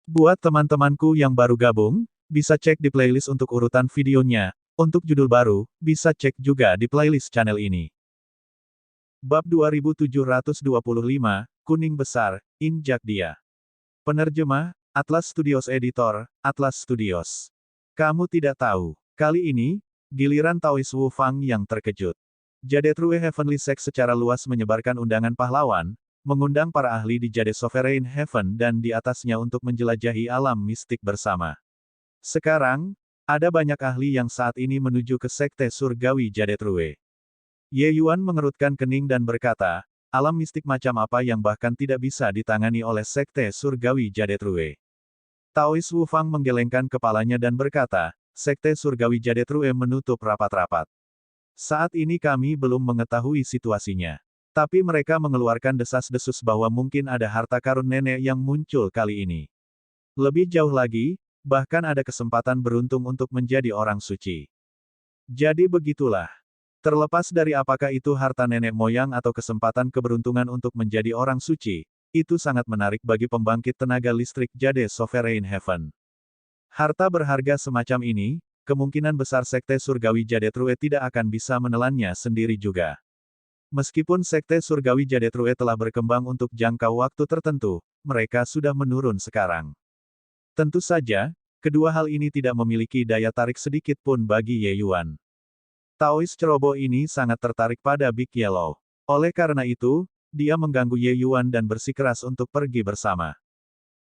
Buat teman-temanku yang baru gabung, bisa cek di playlist untuk urutan videonya. Untuk judul baru, bisa cek juga di playlist channel ini. Bab 2725, Kuning Besar, Injak Dia. Penerjemah, Atlas Studios Editor, Atlas Studios. Kamu tidak tahu, kali ini, giliran Taois Wu Fang yang terkejut. Jadetrue Heavenly Sect secara luas menyebarkan undangan pahlawan, mengundang para ahli di Jade Sovereign Heaven dan di atasnya untuk menjelajahi alam mistik bersama. Sekarang, ada banyak ahli yang saat ini menuju ke Sekte Surgawi Jadetrue. Ye Yuan mengerutkan kening dan berkata, alam mistik macam apa yang bahkan tidak bisa ditangani oleh Sekte Surgawi Jadetrue. Taois Wu Fang menggelengkan kepalanya dan berkata, Sekte Surgawi Jadetrue menutup rapat-rapat. Saat ini kami belum mengetahui situasinya. Tapi mereka mengeluarkan desas-desus bahwa mungkin ada harta karun nenek yang muncul kali ini. Lebih jauh lagi, bahkan ada kesempatan beruntung untuk menjadi orang suci. Jadi begitulah. Terlepas dari apakah itu harta nenek moyang atau kesempatan keberuntungan untuk menjadi orang suci, itu sangat menarik bagi pembangkit tenaga listrik Jade Sovereign Heaven. Harta berharga semacam ini, kemungkinan besar Sekte Surgawi Jadetrue tidak akan bisa menelannya sendiri juga. Meskipun Sekte Surgawi Jadetrue telah berkembang untuk jangka waktu tertentu, mereka sudah menurun sekarang. Tentu saja, kedua hal ini tidak memiliki daya tarik sedikit pun bagi Ye Yuan. Taois ceroboh ini sangat tertarik pada Big Yellow. Oleh karena itu, dia mengganggu Ye Yuan dan bersikeras untuk pergi bersama.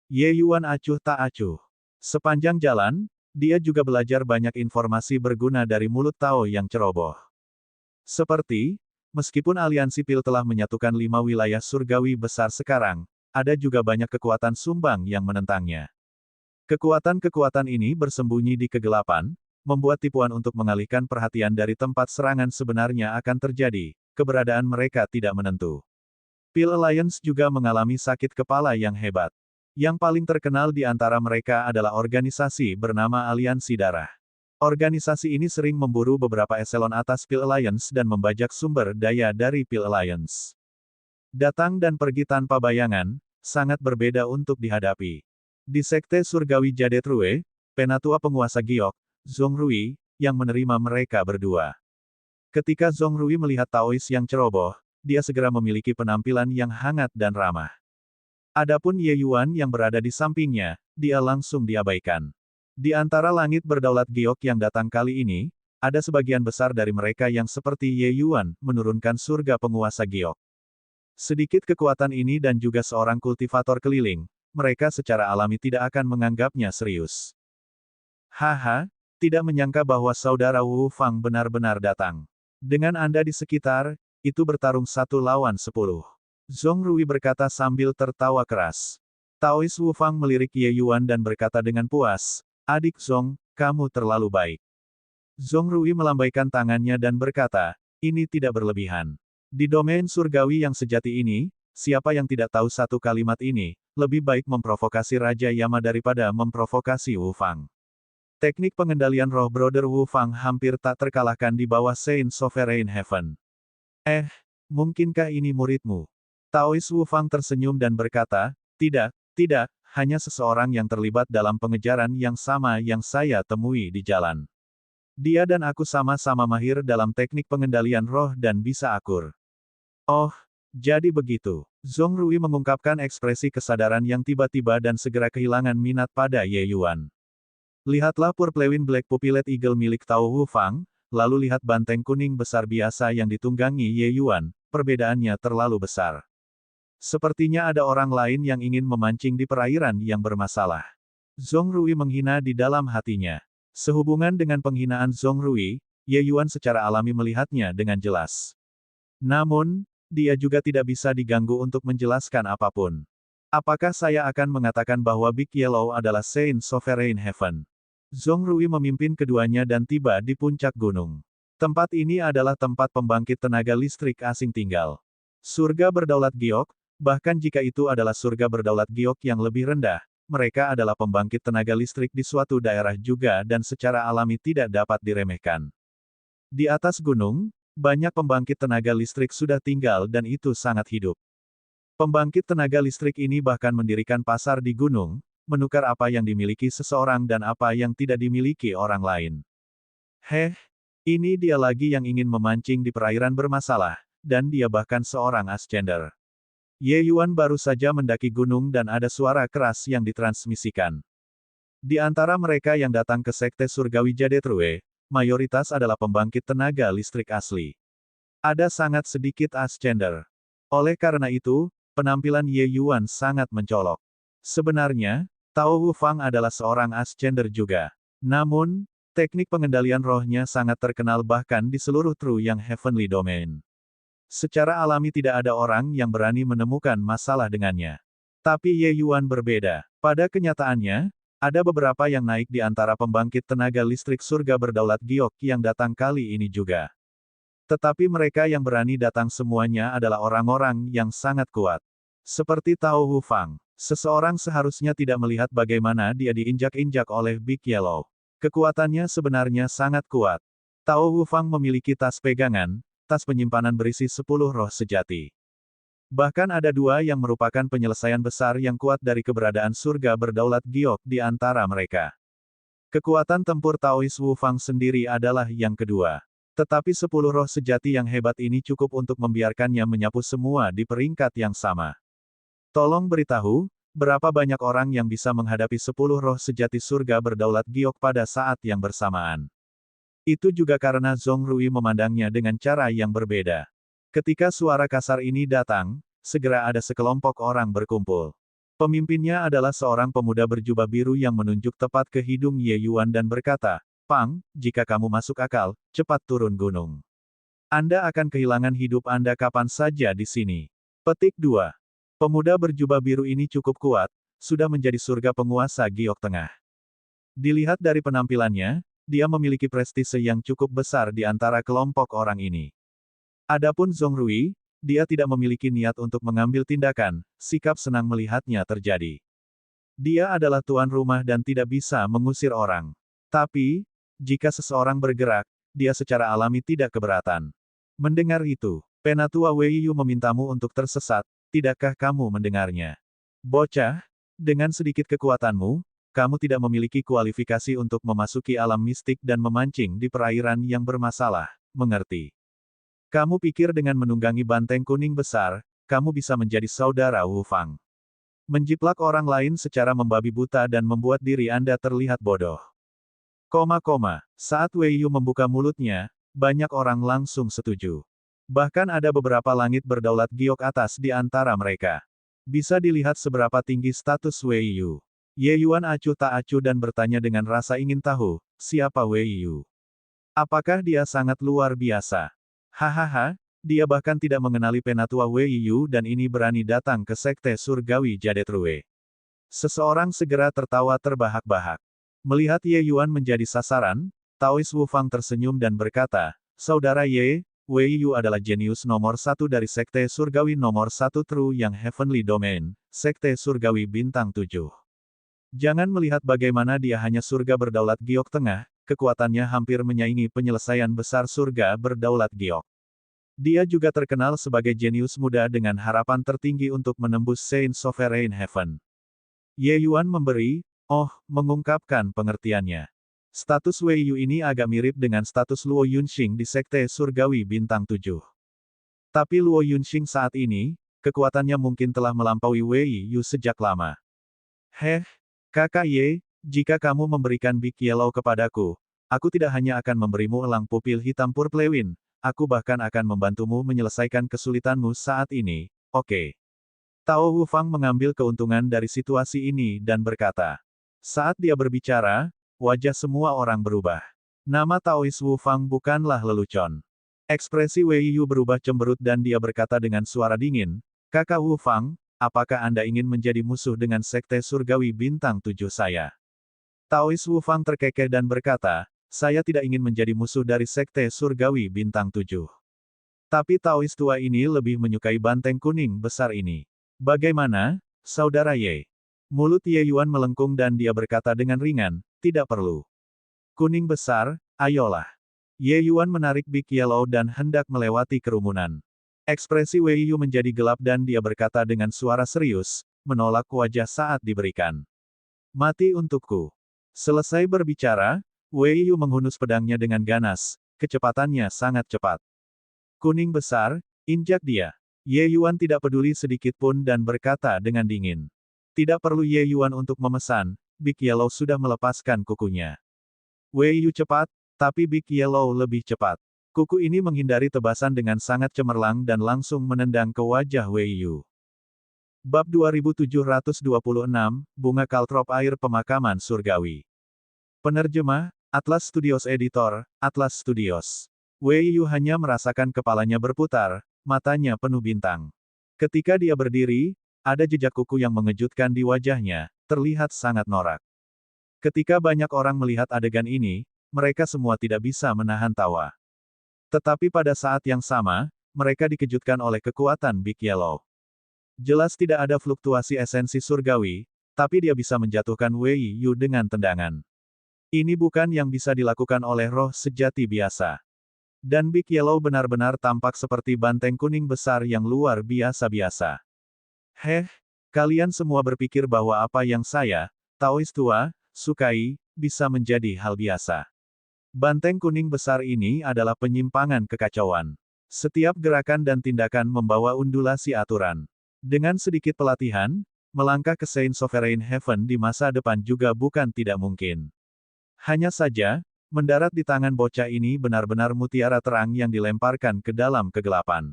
Ye Yuan acuh tak acuh. Sepanjang jalan, dia juga belajar banyak informasi berguna dari mulut Tao yang ceroboh. Seperti, meskipun aliansi Pil telah menyatukan 5 wilayah surgawi besar sekarang, ada juga banyak kekuatan sumbang yang menentangnya. Kekuatan-kekuatan ini bersembunyi di kegelapan, membuat tipuan untuk mengalihkan perhatian dari tempat serangan sebenarnya akan terjadi, keberadaan mereka tidak menentu. Pil Alliance juga mengalami sakit kepala yang hebat. Yang paling terkenal di antara mereka adalah organisasi bernama Aliansi Darah. Organisasi ini sering memburu beberapa eselon atas Pil Alliance dan membajak sumber daya dari Pil Alliance. Datang dan pergi tanpa bayangan, sangat berbeda untuk dihadapi. Di Sekte Surgawi Jadetrue, penatua penguasa Giok, Zhong Rui, yang menerima mereka berdua. Ketika Zhong Rui melihat Taois yang ceroboh, dia segera memiliki penampilan yang hangat dan ramah. Adapun Ye Yuan yang berada di sampingnya, dia langsung diabaikan. Di antara langit berdaulat Giok yang datang kali ini, ada sebagian besar dari mereka yang seperti Ye Yuan, menurunkan surga penguasa Giok. Sedikit kekuatan ini dan juga seorang kultivator keliling, mereka secara alami tidak akan menganggapnya serius. Haha, tidak menyangka bahwa saudara Wu Fang benar-benar datang. Dengan Anda di sekitar, itu bertarung 1 lawan 10. Zhong Rui berkata sambil tertawa keras. Taois Wu Fang melirik Ye Yuan dan berkata dengan puas, Adik Zhong, kamu terlalu baik. Zhong Rui melambaikan tangannya dan berkata, ini tidak berlebihan. Di domain surgawi yang sejati ini, siapa yang tidak tahu satu kalimat ini, lebih baik memprovokasi Raja Yama daripada memprovokasi Wu Fang. Teknik pengendalian roh Brother Wu Fang hampir tak terkalahkan di bawah Saint Sovereign Heaven. Mungkinkah ini muridmu? Taois Wu Fang tersenyum dan berkata, tidak, hanya seseorang yang terlibat dalam pengejaran yang sama yang saya temui di jalan. Dia dan aku sama-sama mahir dalam teknik pengendalian roh dan bisa akur. Oh, jadi begitu. Zhong Rui mengungkapkan ekspresi kesadaran yang tiba-tiba dan segera kehilangan minat pada Ye Yuan. Lihatlah Purplewin Black Pupiled Eagle milik Tao Wu Fang, lalu lihat banteng kuning besar biasa yang ditunggangi Ye Yuan, perbedaannya terlalu besar. Sepertinya ada orang lain yang ingin memancing di perairan yang bermasalah. Zhong Rui menghina di dalam hatinya. Sehubungan dengan penghinaan Zhong Rui, Ye Yuan secara alami melihatnya dengan jelas. Namun, dia juga tidak bisa diganggu untuk menjelaskan apapun. Apakah saya akan mengatakan bahwa Big Yellow adalah Saint Sovereign Heaven? Zhong Rui memimpin keduanya dan tiba di puncak gunung. Tempat ini adalah tempat pembangkit tenaga listrik asing tinggal. Surga berdaulat Giok, bahkan jika itu adalah surga berdaulat Giok yang lebih rendah, mereka adalah pembangkit tenaga listrik di suatu daerah juga dan secara alami tidak dapat diremehkan. Di atas gunung, banyak pembangkit tenaga listrik sudah tinggal dan itu sangat hidup. Pembangkit tenaga listrik ini bahkan mendirikan pasar di gunung, menukar apa yang dimiliki seseorang dan apa yang tidak dimiliki orang lain. Ini dia lagi yang ingin memancing di perairan bermasalah, dan dia bahkan seorang ascender. Ye Yuan baru saja mendaki gunung dan ada suara keras yang ditransmisikan. Di antara mereka yang datang ke Sekte Surgawi Jadetrue, mayoritas adalah pembangkit tenaga listrik asli. Ada sangat sedikit ascender. Oleh karena itu, penampilan Ye Yuan sangat mencolok. Sebenarnya, Tao Wu Fang adalah seorang ascender juga. Namun, teknik pengendalian rohnya sangat terkenal bahkan di seluruh True yang Heavenly Domain. Secara alami tidak ada orang yang berani menemukan masalah dengannya. Tapi Ye Yuan berbeda. Pada kenyataannya, ada beberapa yang naik di antara pembangkit tenaga listrik surga berdaulat giok yang datang kali ini juga. Tetapi mereka yang berani datang semuanya adalah orang-orang yang sangat kuat. Seperti Tao Wu Fang, seseorang seharusnya tidak melihat bagaimana dia diinjak-injak oleh Big Yellow. Kekuatannya sebenarnya sangat kuat. Tao Wu Fang memiliki tas pegangan, tas penyimpanan berisi 10 roh sejati. Bahkan ada 2 yang merupakan penyelesaian besar yang kuat dari keberadaan surga berdaulat giok di antara mereka. Kekuatan tempur Taois Wu Fang sendiri adalah yang kedua. Tetapi 10 roh sejati yang hebat ini cukup untuk membiarkannya menyapu semua di peringkat yang sama. Tolong beritahu, berapa banyak orang yang bisa menghadapi 10 roh sejati surga berdaulat giok pada saat yang bersamaan. Itu juga karena Zhong Rui memandangnya dengan cara yang berbeda. Ketika suara kasar ini datang, segera ada sekelompok orang berkumpul. Pemimpinnya adalah seorang pemuda berjubah biru yang menunjuk tepat ke hidung Ye Yuan dan berkata, "Pang, jika kamu masuk akal, cepat turun gunung. Anda akan kehilangan hidup Anda kapan saja di sini." Petik 2. Pemuda berjubah biru ini cukup kuat, sudah menjadi surga penguasa giok tengah. Dilihat dari penampilannya, dia memiliki prestise yang cukup besar di antara kelompok orang ini. Adapun Zhong Rui, dia tidak memiliki niat untuk mengambil tindakan, sikap senang melihatnya terjadi. Dia adalah tuan rumah dan tidak bisa mengusir orang. Tapi, jika seseorang bergerak, dia secara alami tidak keberatan. Mendengar itu, Penatua Wei Yu memintamu untuk tersesat, tidakkah kamu mendengarnya? Bocah, dengan sedikit kekuatanmu, kamu tidak memiliki kualifikasi untuk memasuki alam mistik dan memancing di perairan yang bermasalah, mengerti? Kamu pikir dengan menunggangi banteng kuning besar, kamu bisa menjadi saudara Wu Fang. Menjiplak orang lain secara membabi buta dan membuat diri Anda terlihat bodoh. Saat Wei Yu membuka mulutnya, banyak orang langsung setuju. Bahkan ada beberapa langit berdaulat giok atas di antara mereka. Bisa dilihat seberapa tinggi status Wei Yu. Ye Yuan acuh tak acuh dan bertanya dengan rasa ingin tahu, siapa Wei Yu? Apakah dia sangat luar biasa? Hahaha, dia bahkan tidak mengenali Penatua Wei Yu dan ini berani datang ke Sekte Surgawi Jadetrue. Seseorang segera tertawa terbahak-bahak. Melihat Ye Yuan menjadi sasaran, Taois Wu Fang tersenyum dan berkata, "Saudara Ye, Wei Yu adalah jenius nomor 1 dari Sekte Surgawi nomor 1 True yang Heavenly Domain, Sekte Surgawi Bintang 7. Jangan melihat bagaimana dia hanya surga berdaulat giok tengah, kekuatannya hampir menyaingi penyelesaian besar surga berdaulat giok. Dia juga terkenal sebagai jenius muda dengan harapan tertinggi untuk menembus Saint Sovereign Heaven." Ye Yuan mengungkapkan pengertiannya. Status Wei Yu ini agak mirip dengan status Luo Yunxing di Sekte Surgawi Bintang 7. Tapi Luo Yunxing saat ini, kekuatannya mungkin telah melampaui Wei Yu sejak lama. Kakak Ye, jika kamu memberikan Big Yellow kepadaku, aku tidak hanya akan memberimu elang pupil hitam Purplewin, aku bahkan akan membantumu menyelesaikan kesulitanmu saat ini, oke? Tao Wu Fang mengambil keuntungan dari situasi ini dan berkata. Saat dia berbicara, wajah semua orang berubah. Nama Taois Wu Fang bukanlah lelucon. Ekspresi Wei Yu berubah cemberut dan dia berkata dengan suara dingin, "Kakak Wu Fang, apakah Anda ingin menjadi musuh dengan Sekte Surgawi Bintang 7 saya?" Taois Wu Fang terkekeh dan berkata, "Saya tidak ingin menjadi musuh dari Sekte Surgawi Bintang 7. Tapi Taois tua ini lebih menyukai banteng kuning besar ini. Bagaimana, Saudara Ye?" Mulut Ye Yuan melengkung dan dia berkata dengan ringan, "Tidak perlu. Kuning besar, ayolah." Ye Yuan menarik Big Yellow dan hendak melewati kerumunan. Ekspresi Wei Yu menjadi gelap dan dia berkata dengan suara serius, menolak wajah saat diberikan. Mati untukku. Selesai berbicara, Wei Yu menghunus pedangnya dengan ganas, kecepatannya sangat cepat. Kuning besar, injak dia. Ye Yuan tidak peduli sedikit pun dan berkata dengan dingin. Tidak perlu Ye Yuan untuk memesan, Big Yellow sudah melepaskan kukunya. Wei Yu cepat, tapi Big Yellow lebih cepat. Kuku ini menghindari tebasan dengan sangat cemerlang dan langsung menendang ke wajah Wei Yu. Bab 2726, Bunga Kaltrop Air Pemakaman Surgawi. Penerjemah, Atlas Studios Editor, Atlas Studios. Wei Yu hanya merasakan kepalanya berputar, matanya penuh bintang. Ketika dia berdiri, ada jejak kuku yang mengejutkan di wajahnya, terlihat sangat norak. Ketika banyak orang melihat adegan ini, mereka semua tidak bisa menahan tawa. Tetapi pada saat yang sama, mereka dikejutkan oleh kekuatan Big Yellow. Jelas tidak ada fluktuasi esensi surgawi, tapi dia bisa menjatuhkan Wei Yu dengan tendangan. Ini bukan yang bisa dilakukan oleh roh sejati biasa. Dan Big Yellow benar-benar tampak seperti banteng kuning besar yang luar biasa-biasa. Kalian semua berpikir bahwa apa yang saya, Taois tua, sukai, bisa menjadi hal biasa. Banteng kuning besar ini adalah penyimpangan kekacauan. Setiap gerakan dan tindakan membawa undulasi aturan. Dengan sedikit pelatihan, melangkah ke Saint Sovereign Heaven di masa depan juga bukan tidak mungkin. Hanya saja, mendarat di tangan bocah ini benar-benar mutiara terang yang dilemparkan ke dalam kegelapan.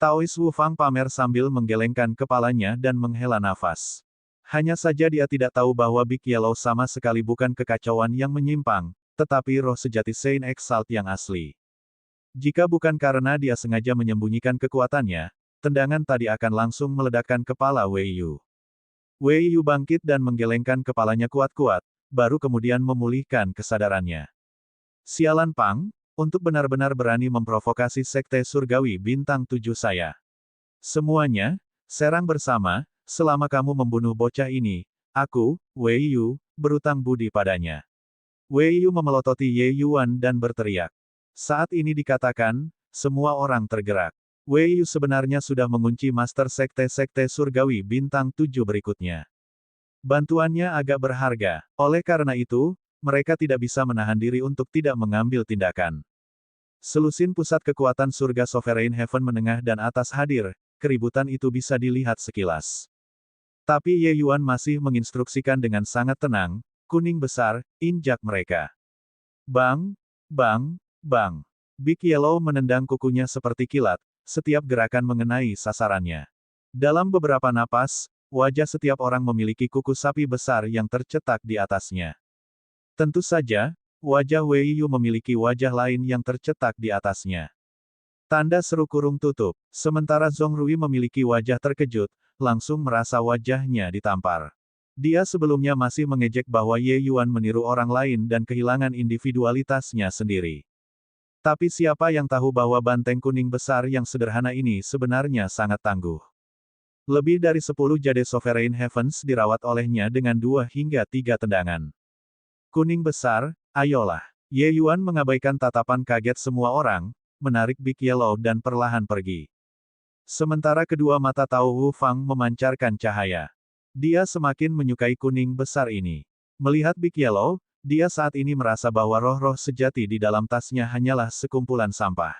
Taois Wu Fang pamer sambil menggelengkan kepalanya dan menghela nafas. Hanya saja dia tidak tahu bahwa Big Yellow sama sekali bukan kekacauan yang menyimpang, tetapi roh sejati Saint Exalt yang asli. Jika bukan karena dia sengaja menyembunyikan kekuatannya, tendangan tadi akan langsung meledakkan kepala Wei Yu. Wei Yu bangkit dan menggelengkan kepalanya kuat-kuat, baru kemudian memulihkan kesadarannya. Sialan Pang, untuk benar-benar berani memprovokasi Sekte Surgawi Bintang 7 saya. Semuanya, serang bersama, selama kamu membunuh bocah ini, aku, Wei Yu, berutang budi padanya. Wei Yu memelototi Ye Yuan dan berteriak. Saat ini dikatakan, semua orang tergerak. Wei Yu sebenarnya sudah mengunci Master Sekte-Sekte Surgawi Bintang 7 berikutnya. Bantuannya agak berharga, oleh karena itu, mereka tidak bisa menahan diri untuk tidak mengambil tindakan. Selusin pusat kekuatan surga Sovereign Heaven menengah dan atas hadir, keributan itu bisa dilihat sekilas. Tapi Ye Yuan masih menginstruksikan dengan sangat tenang, kuning besar, injak mereka. Bang, bang, bang. Big Yellow menendang kukunya seperti kilat, setiap gerakan mengenai sasarannya. Dalam beberapa napas, wajah setiap orang memiliki kuku sapi besar yang tercetak di atasnya. Tentu saja, wajah Wei Yu memiliki wajah lain yang tercetak di atasnya. Tanda seru kurung tutup, sementara Zhong Rui memiliki wajah terkejut, langsung merasa wajahnya ditampar. Dia sebelumnya masih mengejek bahwa Ye Yuan meniru orang lain dan kehilangan individualitasnya sendiri. Tapi siapa yang tahu bahwa banteng kuning besar yang sederhana ini sebenarnya sangat tangguh. Lebih dari 10 jade Sovereign Heavens dirawat olehnya dengan 2 hingga 3 tendangan. Kuning besar, ayolah. Ye Yuan mengabaikan tatapan kaget semua orang, menarik Big Yellow dan perlahan pergi. Sementara kedua mata Tao Wu Fang memancarkan cahaya. Dia semakin menyukai kuning besar ini. Melihat Big Yellow, dia saat ini merasa bahwa roh-roh sejati di dalam tasnya hanyalah sekumpulan sampah.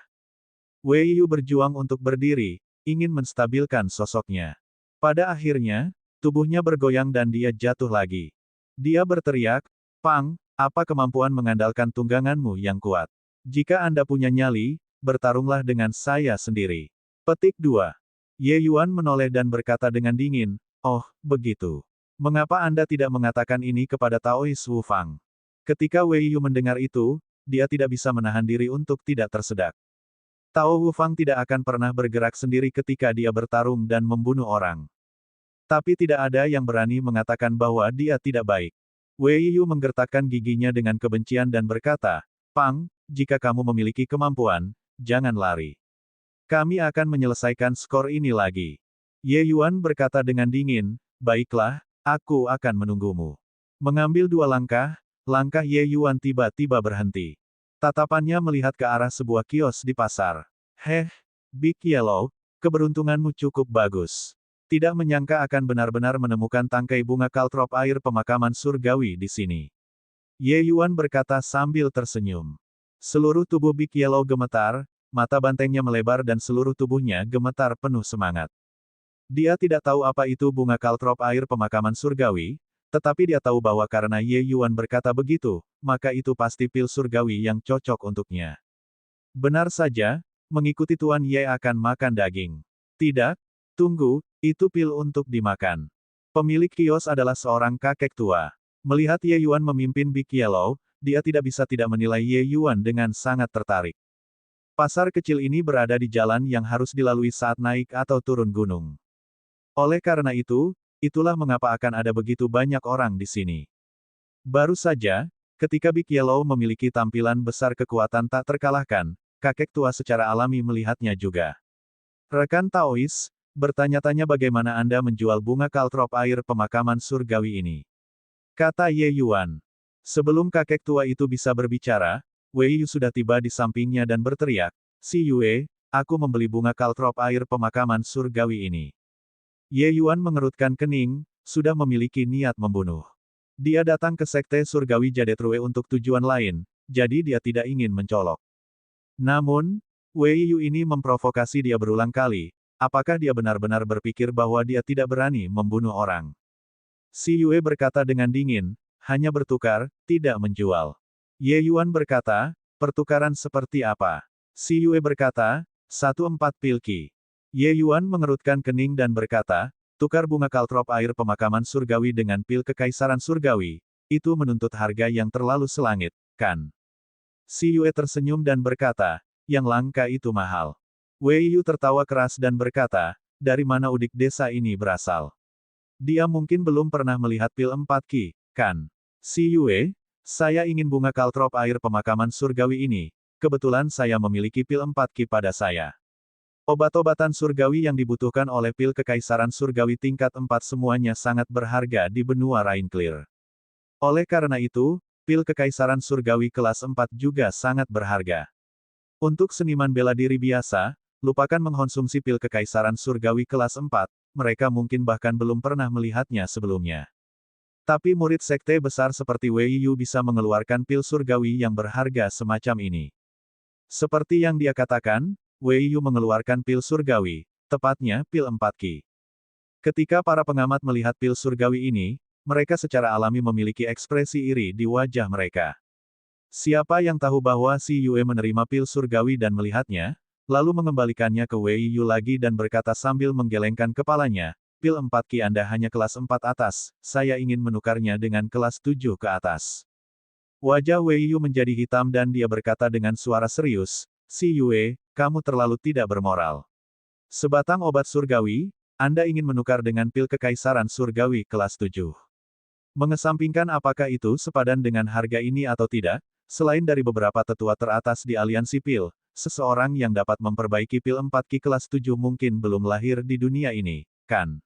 Wei Yu berjuang untuk berdiri, ingin menstabilkan sosoknya. Pada akhirnya, tubuhnya bergoyang dan dia jatuh lagi. Dia berteriak, Pang, apa kemampuan mengandalkan tungganganmu yang kuat? Jika Anda punya nyali, bertarunglah dengan saya sendiri. Petik 2. Ye Yuan menoleh dan berkata dengan dingin, oh, begitu. Mengapa Anda tidak mengatakan ini kepada Taois Wu Fang? Ketika Wei Yu mendengar itu, dia tidak bisa menahan diri untuk tidak tersedak. Tao Wu Fang tidak akan pernah bergerak sendiri ketika dia bertarung dan membunuh orang. Tapi tidak ada yang berani mengatakan bahwa dia tidak baik. Wei Yu menggertakkan giginya dengan kebencian dan berkata, Pang, jika kamu memiliki kemampuan, jangan lari. Kami akan menyelesaikan skor ini lagi. Ye Yuan berkata dengan dingin, baiklah, aku akan menunggumu. Mengambil 2 langkah, langkah Ye Yuan tiba-tiba berhenti. Tatapannya melihat ke arah sebuah kios di pasar. Big Yellow, keberuntunganmu cukup bagus. Tidak menyangka akan benar-benar menemukan tangkai bunga kaltrop air pemakaman surgawi di sini. Ye Yuan berkata sambil tersenyum. Seluruh tubuh Big Yellow gemetar, mata bantengnya melebar dan seluruh tubuhnya gemetar penuh semangat. Dia tidak tahu apa itu bunga kaltrop air pemakaman surgawi, tetapi dia tahu bahwa karena Ye Yuan berkata begitu, maka itu pasti pil surgawi yang cocok untuknya. Benar saja, mengikuti Tuan Ye akan makan daging. Tidak, tunggu, itu pil untuk dimakan. Pemilik kios adalah seorang kakek tua. Melihat Ye Yuan memimpin Big Yellow, dia tidak bisa tidak menilai Ye Yuan dengan sangat tertarik. Pasar kecil ini berada di jalan yang harus dilalui saat naik atau turun gunung. Oleh karena itu, itulah mengapa akan ada begitu banyak orang di sini. Baru saja, ketika Big Yellow memiliki tampilan besar kekuatan tak terkalahkan, kakek tua secara alami melihatnya juga. Rekan Taois, bertanya-tanya bagaimana Anda menjual bunga kaltrop air pemakaman surgawi ini. Kata Ye Yuan. Sebelum kakek tua itu bisa berbicara, Wei Yu sudah tiba di sampingnya dan berteriak, "Si Yue, aku membeli bunga kaltrop air pemakaman surgawi ini." Ye Yuan mengerutkan kening, sudah memiliki niat membunuh. Dia datang ke sekte surgawi Jadetrue untuk tujuan lain, jadi dia tidak ingin mencolok. Namun, Wei Yu ini memprovokasi dia berulang kali. Apakah dia benar-benar berpikir bahwa dia tidak berani membunuh orang? Si Yue berkata dengan dingin, hanya bertukar, tidak menjual. Ye Yuan berkata, pertukaran seperti apa? Si Yue berkata, 1/4 pil Qi. Ye Yuan mengerutkan kening dan berkata, tukar bunga kaltrop air pemakaman surgawi dengan pil kekaisaran surgawi, itu menuntut harga yang terlalu selangit, kan? Si Yue tersenyum dan berkata, yang langka itu mahal. Wei Yu tertawa keras dan berkata, dari mana udik desa ini berasal? Dia mungkin belum pernah melihat pil 4 Qi, kan? Si Yue, saya ingin bunga kaltrop air pemakaman surgawi ini, kebetulan saya memiliki pil 4 Qi pada saya. Obat-obatan surgawi yang dibutuhkan oleh pil kekaisaran surgawi tingkat 4 semuanya sangat berharga di benua Rainclear. Oleh karena itu, pil kekaisaran surgawi kelas 4 juga sangat berharga. Untuk seniman bela diri biasa, lupakan mengkonsumsi pil kekaisaran surgawi kelas 4, mereka mungkin bahkan belum pernah melihatnya sebelumnya. Tapi murid sekte besar seperti Wei Yu bisa mengeluarkan pil surgawi yang berharga semacam ini. Seperti yang dia katakan, Wei Yu mengeluarkan pil surgawi, tepatnya pil 4 Qi. Ketika para pengamat melihat pil surgawi ini, mereka secara alami memiliki ekspresi iri di wajah mereka. Siapa yang tahu bahwa si Yue menerima pil surgawi dan melihatnya, lalu mengembalikannya ke Wei Yu lagi dan berkata sambil menggelengkan kepalanya, pil 4 Qi Anda hanya kelas 4 atas, saya ingin menukarnya dengan kelas 7 ke atas. Wajah Wei Yu menjadi hitam dan dia berkata dengan suara serius, si Yue, kamu terlalu tidak bermoral. Sebatang obat surgawi, Anda ingin menukar dengan pil kekaisaran surgawi kelas 7. Mengesampingkan apakah itu sepadan dengan harga ini atau tidak, selain dari beberapa tetua teratas di aliansi pil, seseorang yang dapat memperbaiki pil 4 Qi kelas 7 mungkin belum lahir di dunia ini, kan?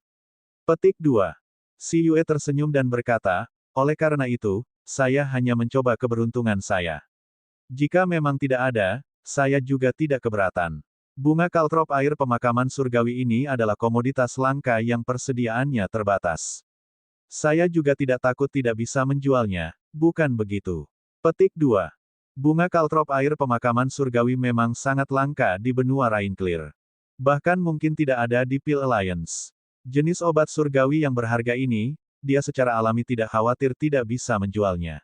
Petik 2. Si Yue tersenyum dan berkata, oleh karena itu, saya hanya mencoba keberuntungan saya. Jika memang tidak ada, saya juga tidak keberatan. Bunga kaltrop air pemakaman surgawi ini adalah komoditas langka yang persediaannya terbatas. Saya juga tidak takut tidak bisa menjualnya, bukan begitu. Petik 2. Bunga kaltrop air pemakaman surgawi memang sangat langka di benua Rainclear. Bahkan mungkin tidak ada di Pil Alliance. Jenis obat surgawi yang berharga ini, dia secara alami tidak khawatir tidak bisa menjualnya.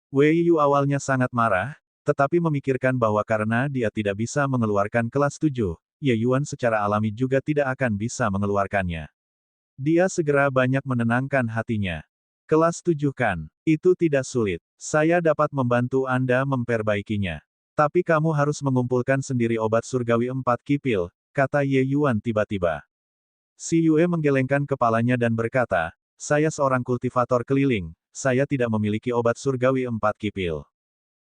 Wei Yu awalnya sangat marah, tetapi memikirkan bahwa karena dia tidak bisa mengeluarkan kelas 7, Ye Yuan secara alami juga tidak akan bisa mengeluarkannya. Dia segera banyak menenangkan hatinya. Kelas 7 kan? Itu tidak sulit. Saya dapat membantu Anda memperbaikinya. Tapi kamu harus mengumpulkan sendiri obat surgawi 4 Qi, kata Ye Yuan tiba-tiba. Si Yue menggelengkan kepalanya dan berkata, saya seorang kultivator keliling, saya tidak memiliki obat surgawi 4 Qi.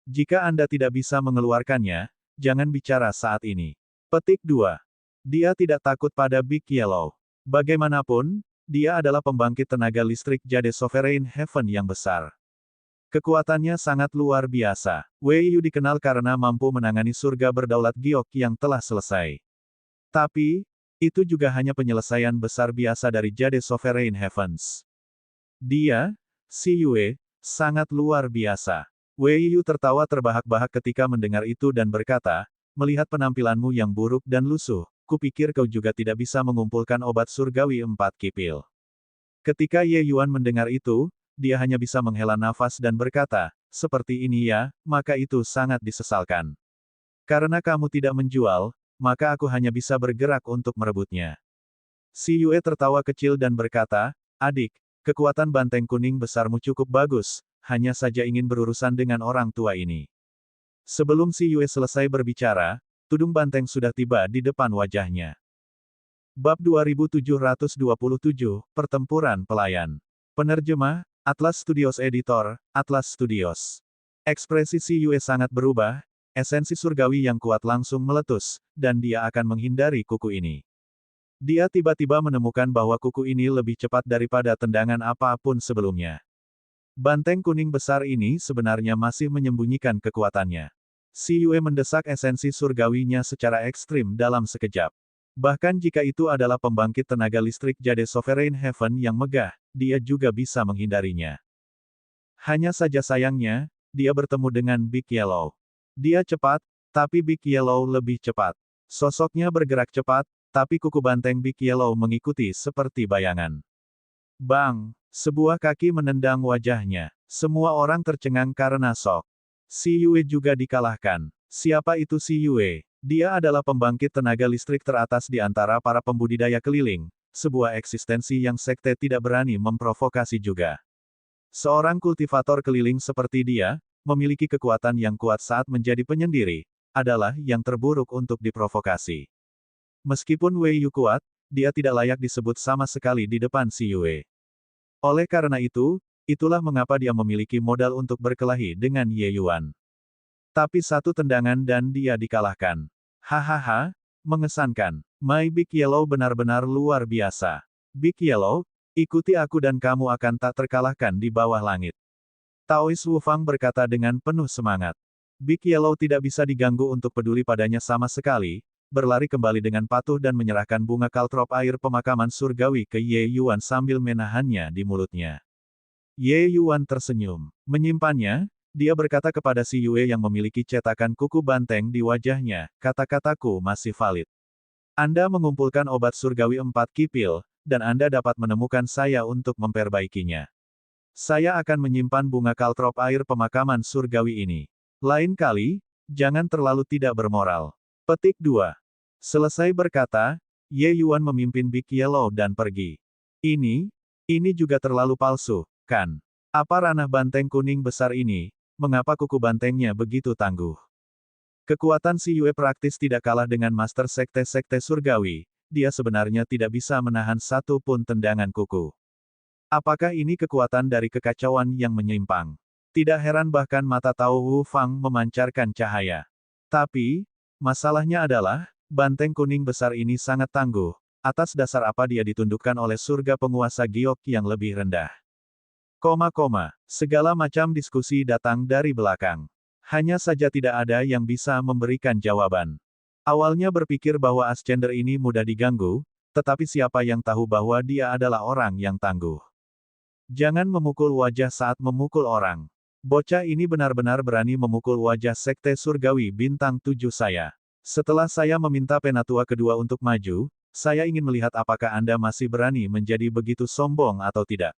Jika Anda tidak bisa mengeluarkannya, jangan bicara saat ini. Petik 2. Dia tidak takut pada Big Yellow. Bagaimanapun, dia adalah pembangkit tenaga listrik Jade Sovereign Heaven yang besar. Kekuatannya sangat luar biasa. Wei Yu dikenal karena mampu menangani surga berdaulat giok yang telah selesai. Tapi, Itu juga hanya penyelesaian besar biasa dari Jade Sovereign Heavens. Dia, si Yue, sangat luar biasa. Wei Yu tertawa terbahak-bahak ketika mendengar itu dan berkata, melihat penampilanmu yang buruk dan lusuh, kupikir kau juga tidak bisa mengumpulkan obat surgawi 4 kipil. Ketika Ye Yuan mendengar itu, dia hanya bisa menghela nafas dan berkata, seperti ini ya, maka itu sangat disesalkan. Karena kamu tidak menjual, maka aku hanya bisa bergerak untuk merebutnya. Si Yue tertawa kecil dan berkata, adik, kekuatan banteng kuning besarmu cukup bagus, hanya saja ingin berurusan dengan orang tua ini. Sebelum si Yue selesai berbicara, tudung banteng sudah tiba di depan wajahnya. Bab 2727, Pertempuran Pelayan. Penerjemah, Atlas Studios Editor, Atlas Studios. Ekspresi si Yue sangat berubah, esensi surgawi yang kuat langsung meletus, dan dia akan menghindari kuku ini. Dia tiba-tiba menemukan bahwa kuku ini lebih cepat daripada tendangan apapun sebelumnya. Banteng kuning besar ini sebenarnya masih menyembunyikan kekuatannya. Si Yue mendesak esensi surgawinya secara ekstrim dalam sekejap. Bahkan jika itu adalah pembangkit tenaga listrik Jade Sovereign Heaven yang megah, dia juga bisa menghindarinya. Hanya saja sayangnya, dia bertemu dengan Big Yellow. Dia cepat, tapi Big Yellow lebih cepat. Sosoknya bergerak cepat, tapi kuku banteng Big Yellow mengikuti seperti bayangan. Bang! Sebuah kaki menendang wajahnya. Semua orang tercengang karena shock. Si Yue juga dikalahkan. Siapa itu si Yue? Dia adalah pembangkit tenaga listrik teratas di antara para pembudidaya keliling, sebuah eksistensi yang sekte tidak berani memprovokasi juga. Seorang kultivator keliling seperti dia, memiliki kekuatan yang kuat saat menjadi penyendiri, adalah yang terburuk untuk diprovokasi. Meskipun Wei Yu kuat, dia tidak layak disebut sama sekali di depan si Yue. Oleh karena itu, itulah mengapa dia memiliki modal untuk berkelahi dengan Ye Yuan. Tapi satu tendangan dan dia dikalahkan. Hahaha, mengesankan. My Big Yellow benar-benar luar biasa. Big Yellow, ikuti aku dan kamu akan tak terkalahkan di bawah langit. Taois Wu Fang berkata dengan penuh semangat. Big Yellow tidak bisa diganggu untuk peduli padanya sama sekali, berlari kembali dengan patuh dan menyerahkan bunga kaltrop air pemakaman surgawi ke Ye Yuan sambil menahannya di mulutnya. Ye Yuan tersenyum. Menyimpannya, dia berkata kepada si Yue yang memiliki cetakan kuku banteng di wajahnya, kata-kataku masih valid. Anda mengumpulkan obat surgawi 4 kipil, dan Anda dapat menemukan saya untuk memperbaikinya. Saya akan menyimpan bunga kaltrop air pemakaman surgawi ini. Lain kali, jangan terlalu tidak bermoral. Petik 2. Selesai berkata, Ye Yuan memimpin Big Yellow dan pergi. Ini juga terlalu palsu, kan? Apa ranah banteng kuning besar ini? Mengapa kuku bantengnya begitu tangguh? Kekuatan si Yue praktis tidak kalah dengan master sekte-sekte surgawi, dia sebenarnya tidak bisa menahan satu pun tendangan kuku. Apakah ini kekuatan dari kekacauan yang menyimpang? Tidak heran bahkan mata Tao Wu Fang memancarkan cahaya. Tapi, masalahnya adalah, banteng kuning besar ini sangat tangguh, atas dasar apa dia ditundukkan oleh surga penguasa giok yang lebih rendah. Segala macam diskusi datang dari belakang. Hanya saja tidak ada yang bisa memberikan jawaban. Awalnya berpikir bahwa Ascender ini mudah diganggu, tetapi siapa yang tahu bahwa dia adalah orang yang tangguh. Jangan memukul wajah saat memukul orang. Bocah ini benar-benar berani memukul wajah sekte surgawi bintang 7 saya. Setelah saya meminta penatua kedua untuk maju, saya ingin melihat apakah Anda masih berani menjadi begitu sombong atau tidak.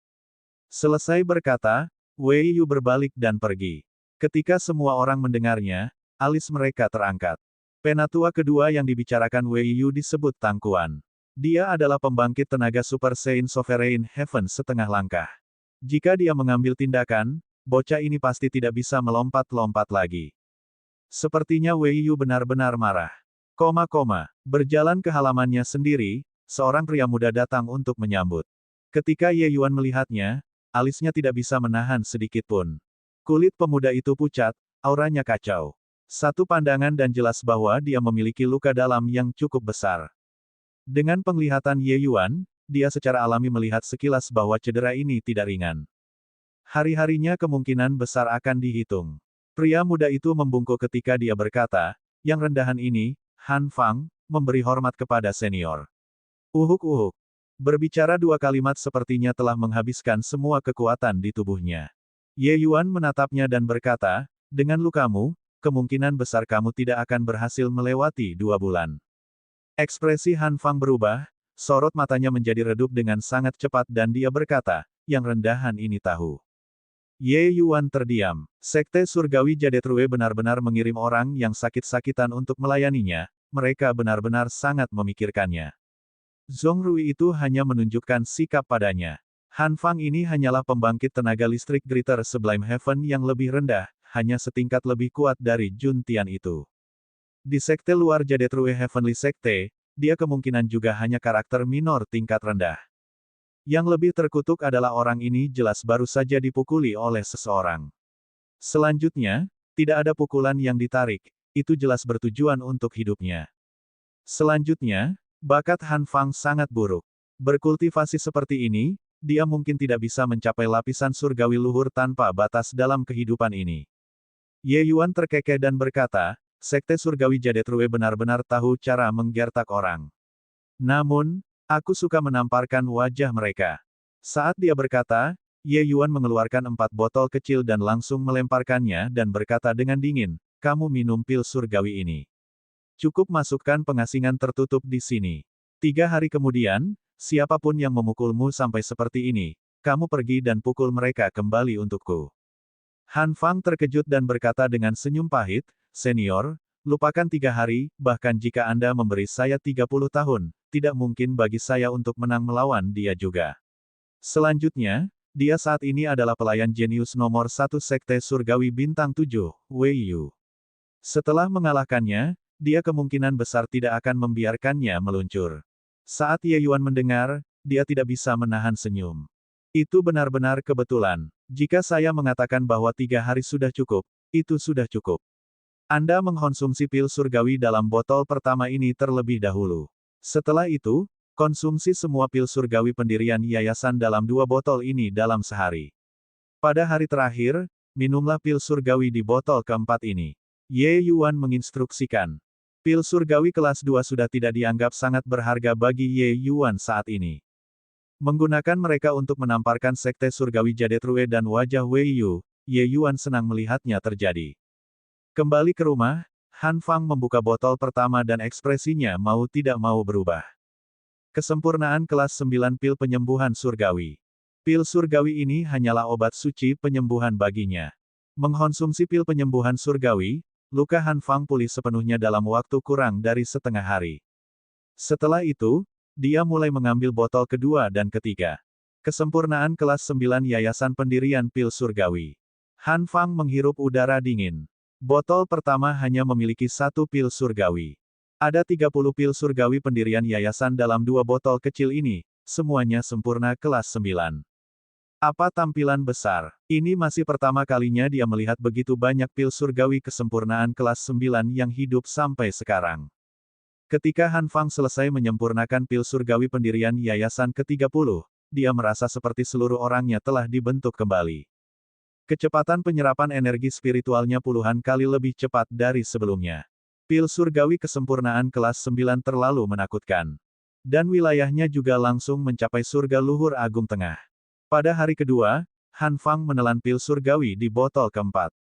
Selesai berkata, Wei Yu berbalik dan pergi. Ketika semua orang mendengarnya, alis mereka terangkat. Penatua kedua yang dibicarakan Wei Yu disebut Tang Kuan. Dia adalah pembangkit tenaga Super Saiyan Sovereign Heaven setengah langkah. Jika dia mengambil tindakan, bocah ini pasti tidak bisa melompat-lompat lagi. Sepertinya Wei Yu benar-benar marah. Berjalan ke halamannya sendiri, seorang pria muda datang untuk menyambut. Ketika Ye Yuan melihatnya, alisnya tidak bisa menahan sedikit pun. Kulit pemuda itu pucat, auranya kacau. Satu pandangan dan jelas bahwa dia memiliki luka dalam yang cukup besar. Dengan penglihatan Ye Yuan, dia secara alami melihat sekilas bahwa cedera ini tidak ringan. Hari-harinya kemungkinan besar akan dihitung. Pria muda itu membungkuk ketika dia berkata, yang rendahan ini, Han Fang, memberi hormat kepada senior. Uhuk-uhuk. Berbicara dua kalimat sepertinya telah menghabiskan semua kekuatan di tubuhnya. Ye Yuan menatapnya dan berkata, dengan lukamu, kemungkinan besar kamu tidak akan berhasil melewati 2 bulan. Ekspresi Han Fang berubah, sorot matanya menjadi redup dengan sangat cepat dan dia berkata, yang rendahan ini tahu. Ye Yuan terdiam. Sekte Surgawi Jadetrue benar-benar mengirim orang yang sakit-sakitan untuk melayaninya, mereka benar-benar sangat memikirkannya. Zongrui itu hanya menunjukkan sikap padanya. Han Fang ini hanyalah pembangkit tenaga listrik Greater Sublime Heaven yang lebih rendah, hanya setingkat lebih kuat dari Jun Tian itu. Di sekte luar Jadetrue Heavenly Sekte, dia kemungkinan juga hanya karakter minor tingkat rendah. Yang lebih terkutuk adalah orang ini jelas baru saja dipukuli oleh seseorang. Selanjutnya, tidak ada pukulan yang ditarik, itu jelas bertujuan untuk hidupnya. Selanjutnya, bakat Han Fang sangat buruk. Berkultivasi seperti ini, dia mungkin tidak bisa mencapai lapisan surgawi luhur tanpa batas dalam kehidupan ini. Ye Yuan terkekeh dan berkata, Sekte Surgawi Jadetrue benar-benar tahu cara menggertak orang. Namun, aku suka menamparkan wajah mereka. Saat dia berkata, Ye Yuan mengeluarkan 4 botol kecil dan langsung melemparkannya dan berkata dengan dingin, kamu minum pil surgawi ini. Cukup masukkan pengasingan tertutup di sini. 3 hari kemudian, siapapun yang memukulmu sampai seperti ini, kamu pergi dan pukul mereka kembali untukku. Han Fang terkejut dan berkata dengan senyum pahit, Senior, lupakan 3 hari, bahkan jika Anda memberi saya 30 tahun, tidak mungkin bagi saya untuk menang melawan dia juga. Selanjutnya, dia saat ini adalah pelayan jenius nomor 1 Sekte Surgawi Bintang 7, Wei Yu. Setelah mengalahkannya, dia kemungkinan besar tidak akan membiarkannya meluncur. Saat Ye Yuan mendengar, dia tidak bisa menahan senyum. Itu benar-benar kebetulan. Jika saya mengatakan bahwa 3 hari sudah cukup, itu sudah cukup. Anda mengkonsumsi pil surgawi dalam botol pertama ini terlebih dahulu. Setelah itu, konsumsi semua pil surgawi pendirian yayasan dalam 2 botol ini dalam sehari. Pada hari terakhir, minumlah pil surgawi di botol keempat ini. Ye Yuan menginstruksikan. Pil surgawi kelas 2 sudah tidak dianggap sangat berharga bagi Ye Yuan saat ini. Menggunakan mereka untuk menamparkan Sekte Surgawi Jadetrue dan wajah Wei Yu, Ye Yuan senang melihatnya terjadi. Kembali ke rumah, Han Fang membuka botol pertama dan ekspresinya mau tidak mau berubah. Kesempurnaan kelas 9 pil penyembuhan surgawi. Pil surgawi ini hanyalah obat suci penyembuhan baginya. Mengkonsumsi pil penyembuhan surgawi, luka Han Fang pulih sepenuhnya dalam waktu kurang dari setengah hari. Setelah itu, dia mulai mengambil botol kedua dan ketiga. Kesempurnaan kelas 9 Yayasan Pendirian Pil Surgawi. Han Fang menghirup udara dingin. Botol pertama hanya memiliki 1 pil surgawi. Ada 30 pil surgawi pendirian yayasan dalam 2 botol kecil ini, semuanya sempurna kelas 9. Apa tampilan besar? Ini masih pertama kalinya dia melihat begitu banyak pil surgawi kesempurnaan kelas 9 yang hidup sampai sekarang. Ketika Han Fang selesai menyempurnakan pil surgawi pendirian yayasan ke-30, dia merasa seperti seluruh orangnya telah dibentuk kembali. Kecepatan penyerapan energi spiritualnya puluhan kali lebih cepat dari sebelumnya. Pil surgawi kesempurnaan kelas 9 terlalu menakutkan. Dan wilayahnya juga langsung mencapai surga luhur agung tengah. Pada hari kedua, Han Fang menelan pil surgawi di botol keempat.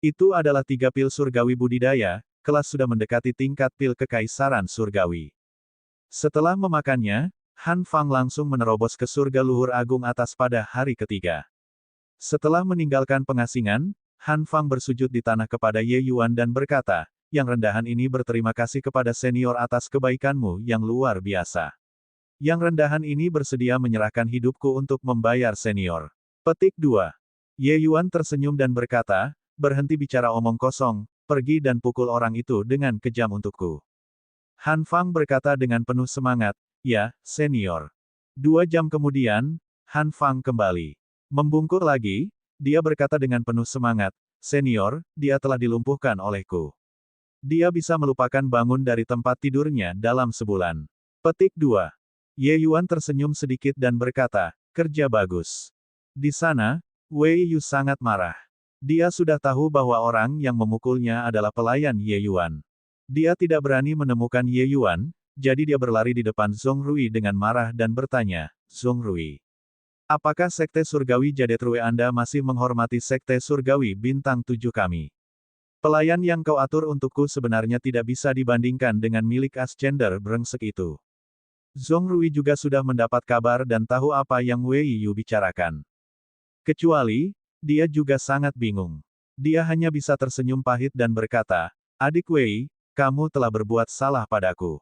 Itu adalah 3 pil surgawi budidaya, kelas sudah mendekati tingkat pil kekaisaran surgawi. Setelah memakannya, Han Fang langsung menerobos ke surga luhur agung atas pada hari ketiga. Setelah meninggalkan pengasingan, Han Fang bersujud di tanah kepada Ye Yuan dan berkata, yang rendahan ini berterima kasih kepada senior atas kebaikanmu yang luar biasa. Yang rendahan ini bersedia menyerahkan hidupku untuk membayar senior. Petik 2. Ye Yuan tersenyum dan berkata, berhenti bicara omong kosong, pergi dan pukul orang itu dengan kejam untukku. Han Fang berkata dengan penuh semangat, ya, senior. 2 jam kemudian, Han Fang kembali. Membungkuk lagi, dia berkata dengan penuh semangat, senior, dia telah dilumpuhkan olehku. Dia bisa melupakan bangun dari tempat tidurnya dalam sebulan. Petik 2. Ye Yuan tersenyum sedikit dan berkata, kerja bagus. Di sana, Wei Yu sangat marah. Dia sudah tahu bahwa orang yang memukulnya adalah pelayan Ye Yuan. Dia tidak berani menemukan Ye Yuan, jadi dia berlari di depan Zongrui dengan marah dan bertanya, Zongrui, apakah Sekte Surgawi Jadetrue Anda masih menghormati Sekte Surgawi Bintang 7 kami? Pelayan yang kau atur untukku sebenarnya tidak bisa dibandingkan dengan milik Ascender brengsek itu. Zongrui juga sudah mendapat kabar dan tahu apa yang Wei Yu bicarakan. Kecuali, dia juga sangat bingung. Dia hanya bisa tersenyum pahit dan berkata, Adik Wei, kamu telah berbuat salah padaku.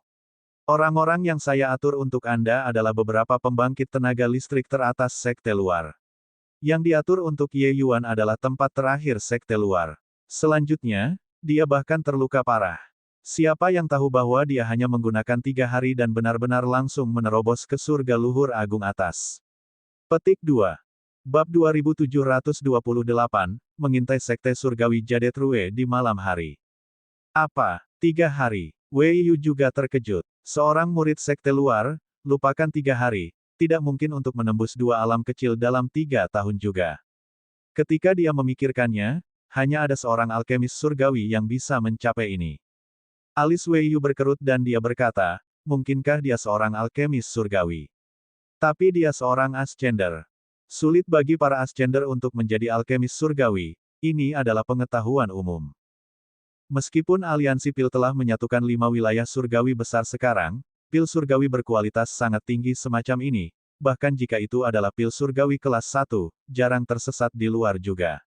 Orang-orang yang saya atur untuk Anda adalah beberapa pembangkit tenaga listrik teratas sekte luar. Yang diatur untuk Ye Yuan adalah tempat terakhir sekte luar. Selanjutnya, dia bahkan terluka parah. Siapa yang tahu bahwa dia hanya menggunakan 3 hari dan benar-benar langsung menerobos ke surga luhur agung atas. Petik 2. Bab 2728, mengintai Sekte Surgawi Jadetrue di malam hari. Apa? 3 hari? Wei Yu juga terkejut. Seorang murid sekte luar, lupakan 3 hari, tidak mungkin untuk menembus 2 alam kecil dalam 3 tahun juga. Ketika dia memikirkannya, hanya ada seorang alkemis surgawi yang bisa mencapai ini. Alis Wei Yu berkerut dan dia berkata, mungkinkah dia seorang alkemis surgawi? Tapi dia seorang Ascender. Sulit bagi para Ascender untuk menjadi alkemis surgawi, ini adalah pengetahuan umum. Meskipun aliansi pil telah menyatukan 5 wilayah surgawi besar sekarang, pil surgawi berkualitas sangat tinggi semacam ini, bahkan jika itu adalah pil surgawi kelas 1, jarang tersesat di luar juga.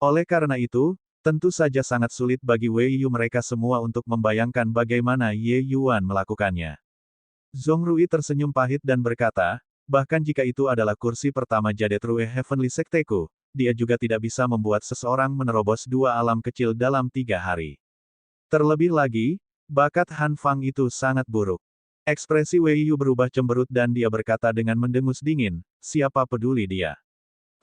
Oleh karena itu, tentu saja sangat sulit bagi Wei Yu mereka semua untuk membayangkan bagaimana Ye Yuan melakukannya. Zongrui tersenyum pahit dan berkata, bahkan jika itu adalah kursi pertama Jadetrue Heavenly Sekteku, dia juga tidak bisa membuat seseorang menerobos 2 alam kecil dalam 3 hari. Terlebih lagi, bakat Han Fang itu sangat buruk. Ekspresi Wei Yu berubah cemberut dan dia berkata dengan mendengus dingin, siapa peduli dia.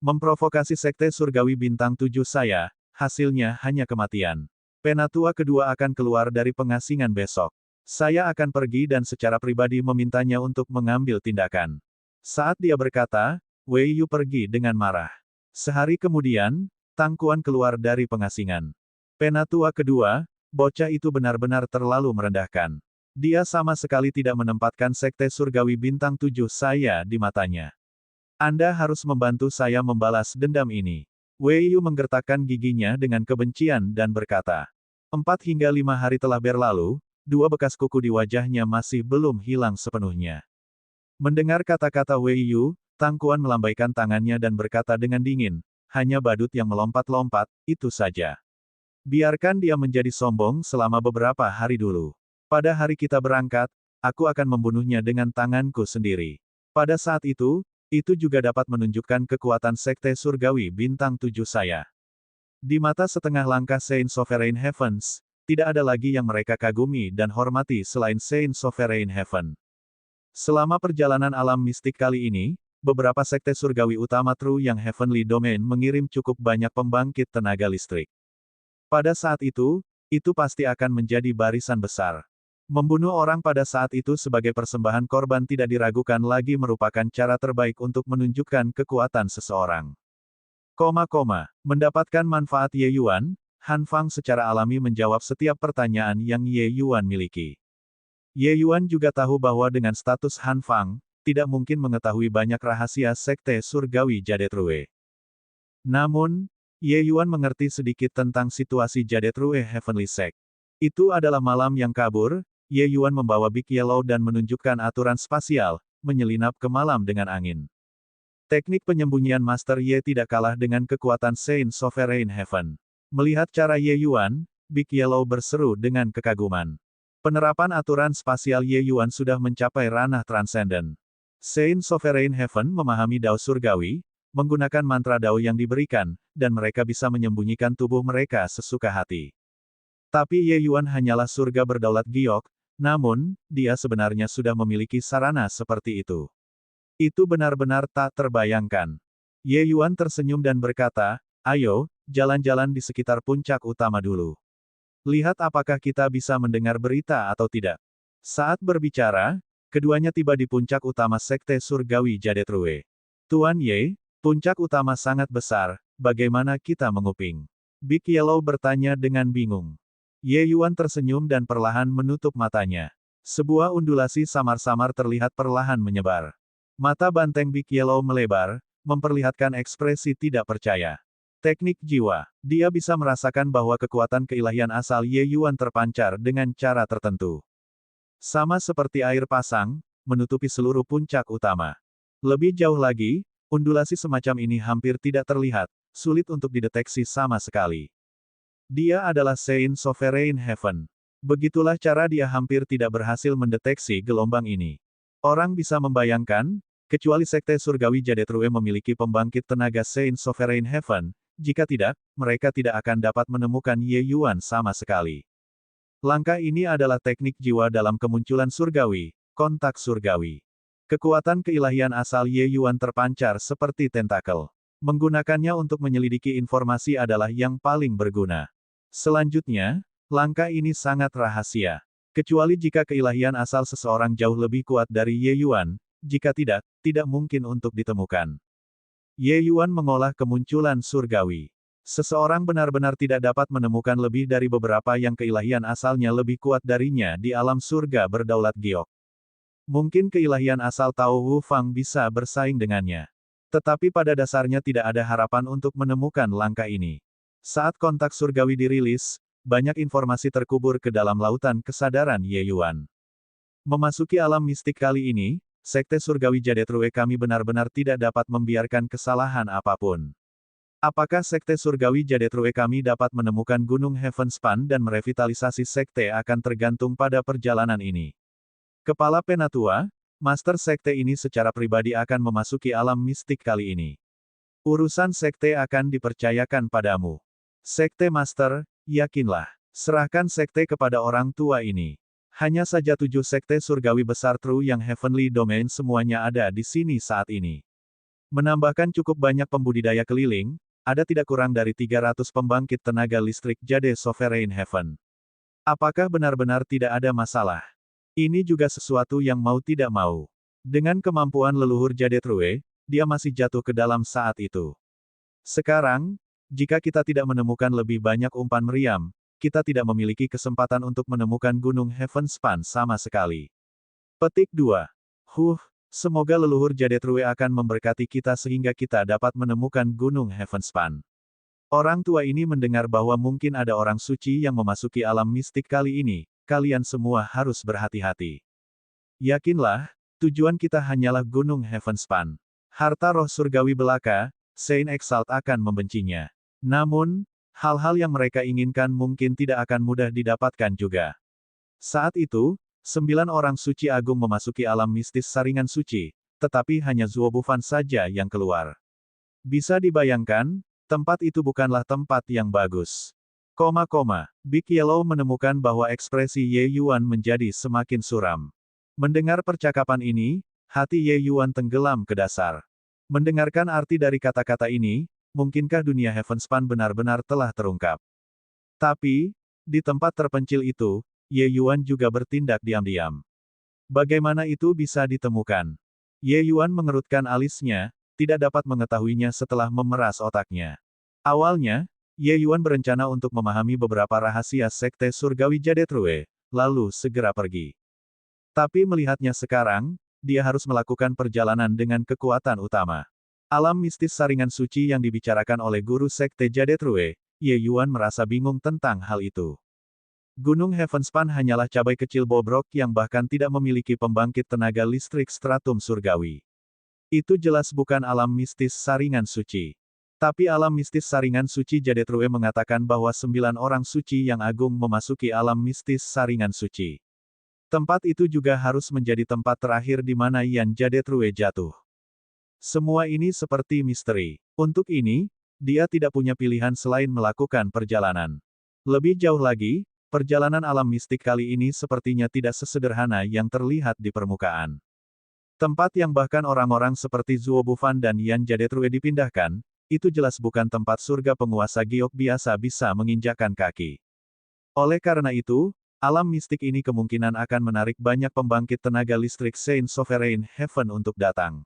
Memprovokasi Sekte Surgawi Bintang 7 saya, hasilnya hanya kematian. Penatua kedua akan keluar dari pengasingan besok. Saya akan pergi dan secara pribadi memintanya untuk mengambil tindakan. Saat dia berkata, Wei Yu pergi dengan marah. Sehari kemudian, Tang Kuan keluar dari pengasingan. Penatua kedua, bocah itu benar-benar terlalu merendahkan. Dia sama sekali tidak menempatkan Sekte Surgawi Bintang 7 saya di matanya. Anda harus membantu saya membalas dendam ini. Wei Yu menggertakkan giginya dengan kebencian dan berkata. 4 hingga 5 hari telah berlalu, 2 bekas kuku di wajahnya masih belum hilang sepenuhnya. Mendengar kata-kata Wei Yu, Tang Kuan melambaikan tangannya dan berkata dengan dingin, hanya badut yang melompat-lompat, itu saja. Biarkan dia menjadi sombong selama beberapa hari dulu. Pada hari kita berangkat, aku akan membunuhnya dengan tanganku sendiri. Pada saat itu juga dapat menunjukkan kekuatan Sekte Surgawi Bintang 7 saya. Di mata setengah langkah Saint Sovereign Heavens, tidak ada lagi yang mereka kagumi dan hormati selain Saint Sovereign Heaven. Selama perjalanan alam mistik kali ini, beberapa sekte surgawi utama True yang Heavenly Domain mengirim cukup banyak pembangkit tenaga listrik. Pada saat itu pasti akan menjadi barisan besar. Membunuh orang pada saat itu sebagai persembahan korban tidak diragukan lagi merupakan cara terbaik untuk menunjukkan kekuatan seseorang. Mendapatkan manfaat Ye Yuan, Han Fang secara alami menjawab setiap pertanyaan yang Ye Yuan miliki. Ye Yuan juga tahu bahwa dengan status Han Fang, tidak mungkin mengetahui banyak rahasia sekte surgawi Jadetrue. Namun, Ye Yuan mengerti sedikit tentang situasi Jadetrue Heavenly Sect. Itu adalah malam yang kabur, Ye Yuan membawa Big Yellow dan menunjukkan aturan spasial, menyelinap ke malam dengan angin. Teknik penyembunyian Master Ye tidak kalah dengan kekuatan Saint Sovereign Heaven. Melihat cara Ye Yuan, Big Yellow berseru dengan kekaguman. Penerapan aturan spasial Ye Yuan sudah mencapai ranah transenden. Saint Sovereign Heaven memahami Dao Surgawi, menggunakan mantra Dao yang diberikan, dan mereka bisa menyembunyikan tubuh mereka sesuka hati. Tapi Ye Yuan hanyalah surga berdaulat giok, namun, dia sebenarnya sudah memiliki sarana seperti itu. Itu benar-benar tak terbayangkan. Ye Yuan tersenyum dan berkata, ayo, jalan-jalan di sekitar puncak utama dulu. Lihat apakah kita bisa mendengar berita atau tidak. Saat berbicara, keduanya tiba di puncak utama Sekte Surgawi Jadetrue. Tuan Ye, puncak utama sangat besar, bagaimana kita menguping? Big Yellow bertanya dengan bingung. Ye Yuan tersenyum dan perlahan menutup matanya. Sebuah undulasi samar-samar terlihat perlahan menyebar. Mata banteng Big Yellow melebar, memperlihatkan ekspresi tidak percaya. Teknik jiwa. Dia bisa merasakan bahwa kekuatan keilahian asal Ye Yuan terpancar dengan cara tertentu. Sama seperti air pasang, menutupi seluruh puncak utama. Lebih jauh lagi, undulasi semacam ini hampir tidak terlihat, sulit untuk dideteksi sama sekali. Dia adalah Saint Sovereign Heaven. Begitulah cara dia hampir tidak berhasil mendeteksi gelombang ini. Orang bisa membayangkan, kecuali Sekte Surgawi Jadetrue memiliki pembangkit tenaga Saint Sovereign Heaven, jika tidak, mereka tidak akan dapat menemukan Ye Yuan sama sekali. Langkah ini adalah teknik jiwa dalam kemunculan surgawi, kontak surgawi. Kekuatan keilahian asal Ye Yuan terpancar seperti tentakel. Menggunakannya untuk menyelidiki informasi adalah yang paling berguna. Selanjutnya, langkah ini sangat rahasia. Kecuali jika keilahian asal seseorang jauh lebih kuat dari Ye Yuan, jika tidak, tidak mungkin untuk ditemukan. Ye Yuan mengolah kemunculan surgawi. Seseorang benar-benar tidak dapat menemukan lebih dari beberapa yang keilahian asalnya lebih kuat darinya di alam surga berdaulat giok. Mungkin keilahian asal Tao Wu Fang bisa bersaing dengannya. Tetapi pada dasarnya tidak ada harapan untuk menemukan langkah ini. Saat kontak surgawi dirilis, banyak informasi terkubur ke dalam lautan kesadaran Ye Yuan. Memasuki alam mistik kali ini, Sekte Surgawi Jadetrue kami benar-benar tidak dapat membiarkan kesalahan apapun. Apakah Sekte Surgawi Jadetrue kami dapat menemukan Gunung Heavenspan dan merevitalisasi sekte akan tergantung pada perjalanan ini. Kepala Penatua, Master Sekte ini secara pribadi akan memasuki alam mistik kali ini. Urusan sekte akan dipercayakan padamu. Sekte Master, yakinlah. Serahkan sekte kepada orang tua ini. Hanya saja 7 sekte surgawi besar True yang Heavenly Domain semuanya ada di sini saat ini. Menambahkan cukup banyak pembudidaya keliling, ada tidak kurang dari 300 pembangkit tenaga listrik Jade Sovereign Heaven. Apakah benar-benar tidak ada masalah? Ini juga sesuatu yang mau tidak mau. Dengan kemampuan leluhur Jadetrue, dia masih jatuh ke dalam saat itu. Sekarang, jika kita tidak menemukan lebih banyak umpan meriam, kita tidak memiliki kesempatan untuk menemukan Gunung Heavenspan sama sekali. Petik 2. Semoga leluhur Jadetrue akan memberkati kita sehingga kita dapat menemukan Gunung Heavenspan. Orang tua ini mendengar bahwa mungkin ada orang suci yang memasuki alam mistik kali ini, kalian semua harus berhati-hati. Yakinlah, tujuan kita hanyalah Gunung Heavenspan. Harta roh surgawi belaka, Saint Exalt akan membencinya. Namun, hal-hal yang mereka inginkan mungkin tidak akan mudah didapatkan juga. Saat itu, 9 orang suci agung memasuki alam mistis saringan suci, tetapi hanya Zuo Bufan saja yang keluar. Bisa dibayangkan, tempat itu bukanlah tempat yang bagus. Big Yellow menemukan bahwa ekspresi Ye Yuan menjadi semakin suram. Mendengar percakapan ini, hati Ye Yuan tenggelam ke dasar. Mendengarkan arti dari kata-kata ini, mungkinkah dunia Heavenspan benar-benar telah terungkap? Tapi, di tempat terpencil itu, Ye Yuan juga bertindak diam-diam. Bagaimana itu bisa ditemukan? Ye Yuan mengerutkan alisnya, tidak dapat mengetahuinya setelah memeras otaknya. Awalnya, Ye Yuan berencana untuk memahami beberapa rahasia Sekte Surgawi Jadetrue, lalu segera pergi. Tapi melihatnya sekarang, dia harus melakukan perjalanan dengan kekuatan utama. Alam mistis saringan suci yang dibicarakan oleh guru Sekte Jadetrue, Ye Yuan merasa bingung tentang hal itu. Gunung Heavenspan hanyalah cabai kecil bobrok yang bahkan tidak memiliki pembangkit tenaga listrik stratum surgawi. Itu jelas bukan alam mistis saringan suci. Tapi alam mistis saringan suci Jadetrue mengatakan bahwa 9 orang suci yang agung memasuki alam mistis saringan suci. Tempat itu juga harus menjadi tempat terakhir di mana Yan Jadetrue jatuh. Semua ini seperti misteri. Untuk ini, dia tidak punya pilihan selain melakukan perjalanan. Lebih jauh lagi, perjalanan alam mistik kali ini sepertinya tidak sesederhana yang terlihat di permukaan. Tempat yang bahkan orang-orang seperti Zuo Bufan dan Yan Jadetrue dipindahkan, itu jelas bukan tempat surga penguasa giok biasa bisa menginjakkan kaki. Oleh karena itu, alam mistik ini kemungkinan akan menarik banyak pembangkit tenaga listrik Saint Sovereign Heaven untuk datang.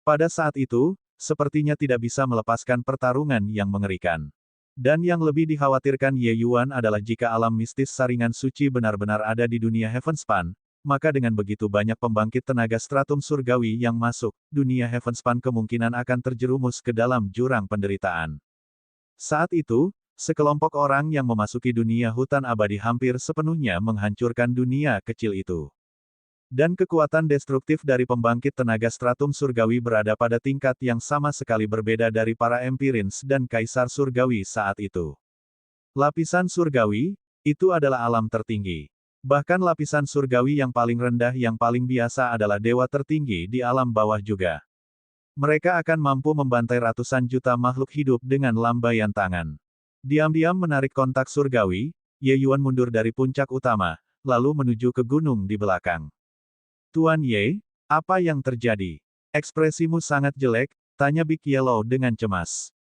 Pada saat itu, sepertinya tidak bisa melepaskan pertarungan yang mengerikan. Dan yang lebih dikhawatirkan Ye Yuan adalah jika alam mistis saringan suci benar-benar ada di dunia Heavenspan, maka dengan begitu banyak pembangkit tenaga stratum surgawi yang masuk, dunia Heavenspan kemungkinan akan terjerumus ke dalam jurang penderitaan. Saat itu, sekelompok orang yang memasuki dunia hutan abadi hampir sepenuhnya menghancurkan dunia kecil itu. Dan kekuatan destruktif dari pembangkit tenaga stratum surgawi berada pada tingkat yang sama sekali berbeda dari para Empirins dan Kaisar Surgawi saat itu. Lapisan surgawi, itu adalah alam tertinggi. Bahkan lapisan surgawi yang paling rendah yang paling biasa adalah dewa tertinggi di alam bawah juga. Mereka akan mampu membantai ratusan juta makhluk hidup dengan lambaian tangan. Diam-diam menarik kontak surgawi, Ye Yuan mundur dari puncak utama, lalu menuju ke gunung di belakang. Tuan Ye, apa yang terjadi? Ekspresimu sangat jelek, tanya Big Yellow dengan cemas.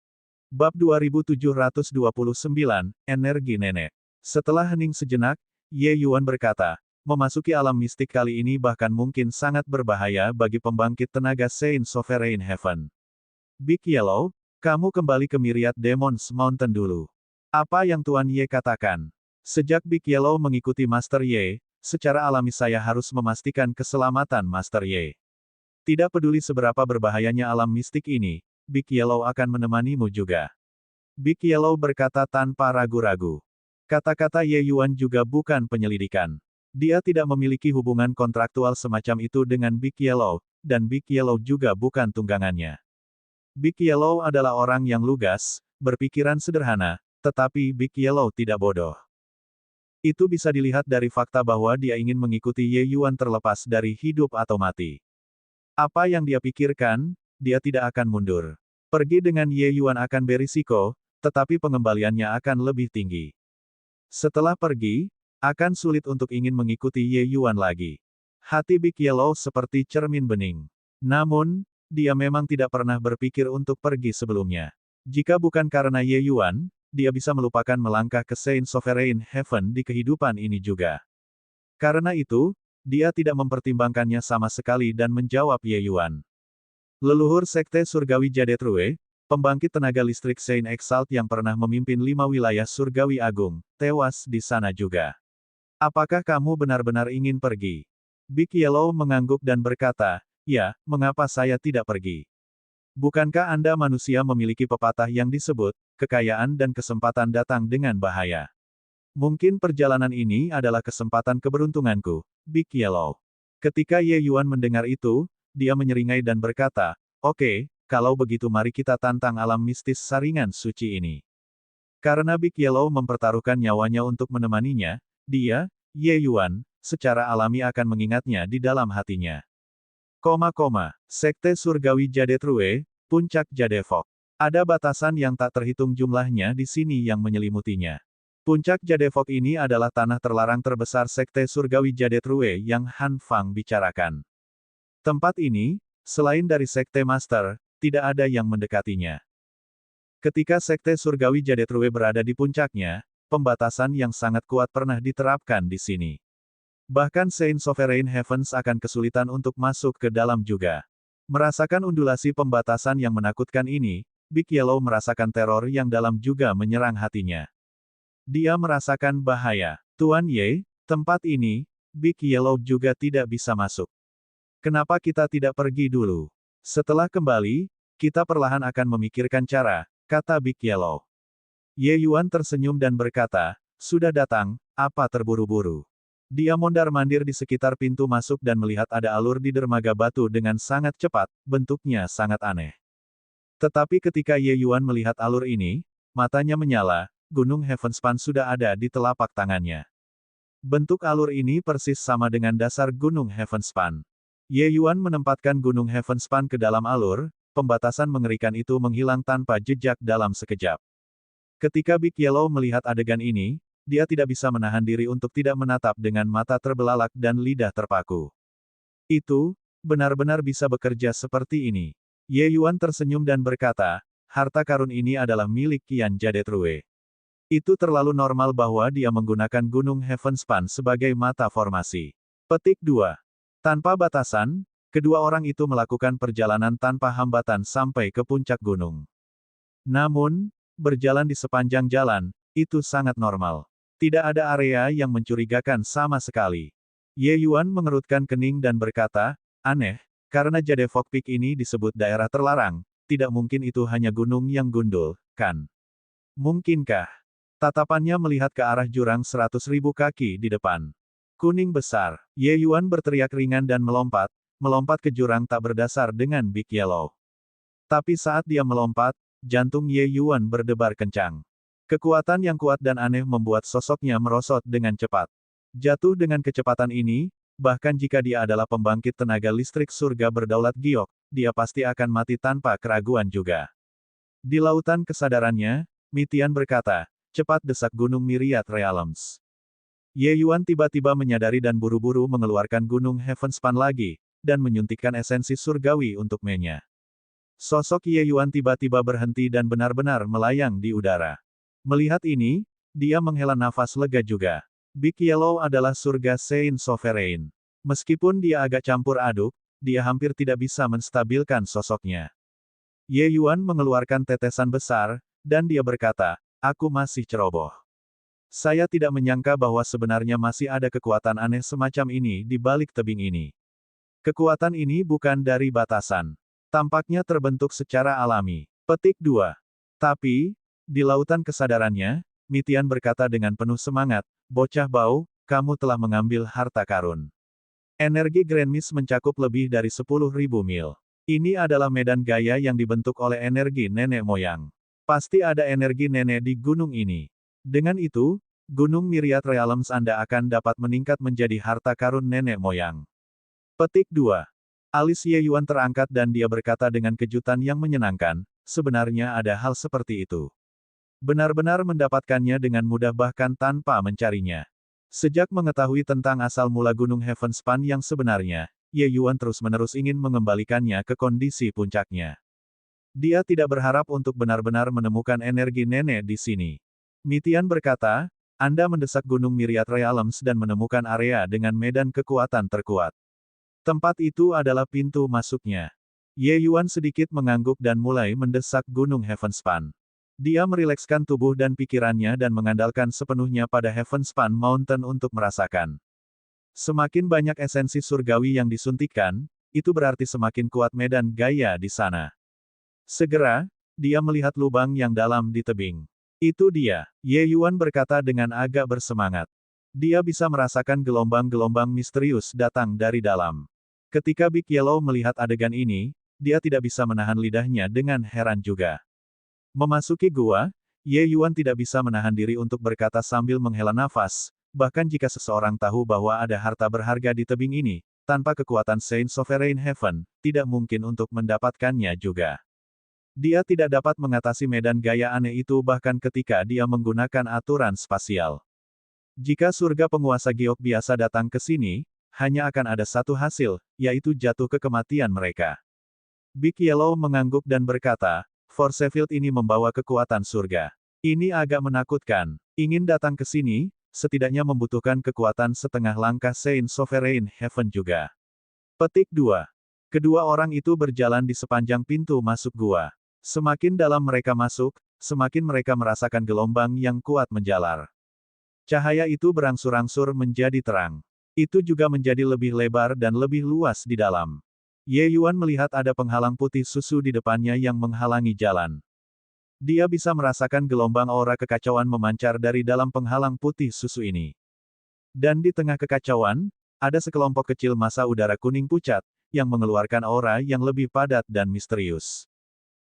Bab 2729, Energi Nenek. Setelah hening sejenak, Ye Yuan berkata, memasuki alam mistik kali ini bahkan mungkin sangat berbahaya bagi pembangkit tenaga Saint Sovereign Heaven. Big Yellow, kamu kembali ke Myriad Demons Mountain dulu. Apa yang Tuan Ye katakan? Sejak Big Yellow mengikuti Master Ye, secara alami saya harus memastikan keselamatan Master Ye. Tidak peduli seberapa berbahayanya alam mistik ini, Big Yellow akan menemanimu juga. Big Yellow berkata tanpa ragu-ragu. Kata-kata Ye Yuan juga bukan penyelidikan. Dia tidak memiliki hubungan kontraktual semacam itu dengan Big Yellow, dan Big Yellow juga bukan tunggangannya. Big Yellow adalah orang yang lugas, berpikiran sederhana, tetapi Big Yellow tidak bodoh. Itu bisa dilihat dari fakta bahwa dia ingin mengikuti Ye Yuan terlepas dari hidup atau mati. Apa yang dia pikirkan, dia tidak akan mundur. Pergi dengan Ye Yuan akan berisiko, tetapi pengembaliannya akan lebih tinggi. Setelah pergi, akan sulit untuk ingin mengikuti Ye Yuan lagi. Hati Big Yellow seperti cermin bening. Namun, dia memang tidak pernah berpikir untuk pergi sebelumnya. Jika bukan karena Ye Yuan, dia bisa melupakan melangkah ke Saint Sovereign Heaven di kehidupan ini juga. Karena itu, dia tidak mempertimbangkannya sama sekali dan menjawab Ye Yuan. Leluhur Sekte Surgawi Jadetrue, pembangkit tenaga listrik Saint Exalt yang pernah memimpin 5 wilayah surgawi agung, tewas di sana juga. Apakah kamu benar-benar ingin pergi? Big Yellow mengangguk dan berkata, ya, mengapa saya tidak pergi? Bukankah Anda manusia memiliki pepatah yang disebut, kekayaan dan kesempatan datang dengan bahaya? Mungkin perjalanan ini adalah kesempatan keberuntunganku, Big Yellow. Ketika Ye Yuan mendengar itu, dia menyeringai dan berkata, oke, kalau begitu mari kita tantang alam mistis saringan suci ini. Karena Big Yellow mempertaruhkan nyawanya untuk menemaninya, dia, Ye Yuan, secara alami akan mengingatnya di dalam hatinya. Sekte Surgawi Jadetrue, Puncak Jadevok. Ada batasan yang tak terhitung jumlahnya di sini yang menyelimutinya. Puncak Jadevok ini adalah tanah terlarang terbesar Sekte Surgawi Jadetrue yang Han Fang bicarakan. Tempat ini, selain dari Sekte Master, tidak ada yang mendekatinya. Ketika Sekte Surgawi Jadetrue berada di puncaknya, pembatasan yang sangat kuat pernah diterapkan di sini. Bahkan Saint Sovereign Heavens akan kesulitan untuk masuk ke dalam juga. Merasakan undulasi pembatasan yang menakutkan ini, Big Yellow merasakan teror yang dalam juga menyerang hatinya. Dia merasakan bahaya. Tuan Ye, tempat ini, Big Yellow juga tidak bisa masuk. Kenapa kita tidak pergi dulu? Setelah kembali, kita perlahan akan memikirkan cara, kata Big Yellow. Ye Yuan tersenyum dan berkata, sudah datang, apa terburu-buru? Dia mondar-mandir di sekitar pintu masuk dan melihat ada alur di dermaga batu dengan sangat cepat, bentuknya sangat aneh. Tetapi ketika Ye Yuan melihat alur ini, matanya menyala, Gunung Heavenspan sudah ada di telapak tangannya. Bentuk alur ini persis sama dengan dasar Gunung Heavenspan. Ye Yuan menempatkan Gunung Heavenspan ke dalam alur, pembatasan mengerikan itu menghilang tanpa jejak dalam sekejap. Ketika Big Yellow melihat adegan ini, dia tidak bisa menahan diri untuk tidak menatap dengan mata terbelalak dan lidah terpaku. Itu, benar-benar bisa bekerja seperti ini. Ye Yuan tersenyum dan berkata, harta karun ini adalah milik Qian Jadetrue. Itu terlalu normal bahwa dia menggunakan Gunung Heavenspan sebagai mata formasi. Petik 2. Tanpa batasan, kedua orang itu melakukan perjalanan tanpa hambatan sampai ke puncak gunung. Namun, berjalan di sepanjang jalan, itu sangat normal. Tidak ada area yang mencurigakan sama sekali. Ye Yuan mengerutkan kening dan berkata, aneh, karena Jadevok Peak ini disebut daerah terlarang, tidak mungkin itu hanya gunung yang gundul, kan? Mungkinkah? Tatapannya melihat ke arah jurang 100.000 kaki di depan. Kuning besar. Ye Yuan berteriak ringan dan melompat ke jurang tak berdasar dengan Big Yellow. Tapi saat dia melompat, jantung Ye Yuan berdebar kencang. Kekuatan yang kuat dan aneh membuat sosoknya merosot dengan cepat. Jatuh dengan kecepatan ini, bahkan jika dia adalah pembangkit tenaga listrik surga berdaulat giok, dia pasti akan mati tanpa keraguan juga. Di lautan kesadarannya, Mitian berkata, cepat desak Gunung Myriad Realms. Ye Yuan tiba-tiba menyadari dan buru-buru mengeluarkan Gunung Heavenspan lagi, dan menyuntikkan esensi surgawi untuk Menya. Sosok Ye Yuan tiba-tiba berhenti dan benar-benar melayang di udara. Melihat ini, dia menghela nafas lega juga. Big Yellow adalah surga Saint Sovereign. Meskipun dia agak campur aduk, dia hampir tidak bisa menstabilkan sosoknya. Ye Yuan mengeluarkan tetesan besar, dan dia berkata, aku masih ceroboh. Saya tidak menyangka bahwa sebenarnya masih ada kekuatan aneh semacam ini di balik tebing ini. Kekuatan ini bukan dari batasan. Tampaknya terbentuk secara alami. Petik 2. Tapi, di lautan kesadarannya, Mitian berkata dengan penuh semangat, bocah bau, kamu telah mengambil harta karun. Energi Grand Mist mencakup lebih dari 10.000 mil. Ini adalah medan gaya yang dibentuk oleh energi nenek moyang. Pasti ada energi nenek di gunung ini. Dengan itu, Gunung Myriad Realms Anda akan dapat meningkat menjadi harta karun nenek moyang. Petik 2. Alis Ye Yuan terangkat dan dia berkata dengan kejutan yang menyenangkan, sebenarnya ada hal seperti itu. Benar-benar mendapatkannya dengan mudah bahkan tanpa mencarinya. Sejak mengetahui tentang asal mula Gunung Heavenspan yang sebenarnya, Ye Yuan terus-menerus ingin mengembalikannya ke kondisi puncaknya. Dia tidak berharap untuk benar-benar menemukan energi nenek di sini. Mitian berkata, Anda mendesak Gunung Myriad Realms dan menemukan area dengan medan kekuatan terkuat. Tempat itu adalah pintu masuknya. Ye Yuan sedikit mengangguk dan mulai mendesak Gunung Heavenspan. Dia merilekskan tubuh dan pikirannya dan mengandalkan sepenuhnya pada Heavenspan Mountain untuk merasakan. Semakin banyak esensi surgawi yang disuntikkan, itu berarti semakin kuat medan gaya di sana. Segera, dia melihat lubang yang dalam di tebing. Itu dia, Ye Yuan berkata dengan agak bersemangat. Dia bisa merasakan gelombang-gelombang misterius datang dari dalam. Ketika Big Yellow melihat adegan ini, dia tidak bisa menahan lidahnya dengan heran juga. Memasuki gua, Ye Yuan tidak bisa menahan diri untuk berkata sambil menghela nafas, bahkan jika seseorang tahu bahwa ada harta berharga di tebing ini, tanpa kekuatan Saint Sovereign Heaven, tidak mungkin untuk mendapatkannya juga. Dia tidak dapat mengatasi medan gaya aneh itu bahkan ketika dia menggunakan aturan spasial. Jika surga penguasa giok biasa datang ke sini, hanya akan ada satu hasil, yaitu jatuh ke kematian mereka. Big Yellow mengangguk dan berkata, Force Field ini membawa kekuatan surga. Ini agak menakutkan. Ingin datang ke sini, setidaknya membutuhkan kekuatan setengah langkah Saint Sovereign Heaven juga. Petik 2. Kedua orang itu berjalan di sepanjang pintu masuk gua. Semakin dalam mereka masuk, semakin mereka merasakan gelombang yang kuat menjalar. Cahaya itu berangsur-angsur menjadi terang. Itu juga menjadi lebih lebar dan lebih luas di dalam. Ye Yuan melihat ada penghalang putih susu di depannya yang menghalangi jalan. Dia bisa merasakan gelombang aura kekacauan memancar dari dalam penghalang putih susu ini. Dan di tengah kekacauan, ada sekelompok kecil massa udara kuning pucat, yang mengeluarkan aura yang lebih padat dan misterius.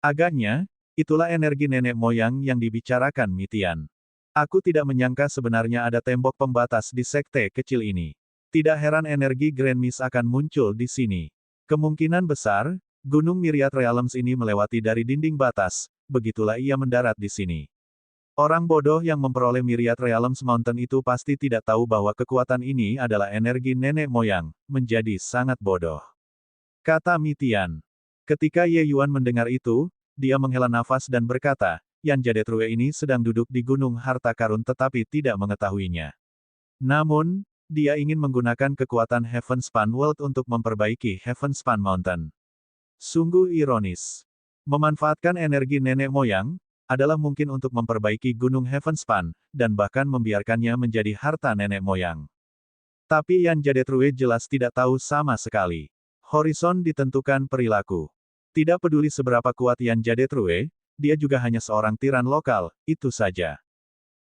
Agaknya, itulah energi nenek moyang yang dibicarakan Mitian. Aku tidak menyangka sebenarnya ada tembok pembatas di sekte kecil ini. Tidak heran energi Grand Mist akan muncul di sini. Kemungkinan besar, Gunung Myriad Realms ini melewati dari dinding batas, begitulah ia mendarat di sini. Orang bodoh yang memperoleh Myriad Realms Mountain itu pasti tidak tahu bahwa kekuatan ini adalah energi nenek moyang, menjadi sangat bodoh. Kata Mitian. Ketika Ye Yuan mendengar itu, dia menghela nafas dan berkata, Yan Jadetrue ini sedang duduk di Gunung Harta Karun tetapi tidak mengetahuinya. Namun, dia ingin menggunakan kekuatan Heavenspan World untuk memperbaiki Heavenspan Mountain. Sungguh ironis. Memanfaatkan energi nenek moyang, adalah mungkin untuk memperbaiki Gunung Heavenspan, dan bahkan membiarkannya menjadi harta nenek moyang. Tapi Yan Jadetrue jelas tidak tahu sama sekali. Horizon ditentukan perilaku. Tidak peduli seberapa kuat Yan Jadetrue, dia juga hanya seorang tiran lokal, itu saja.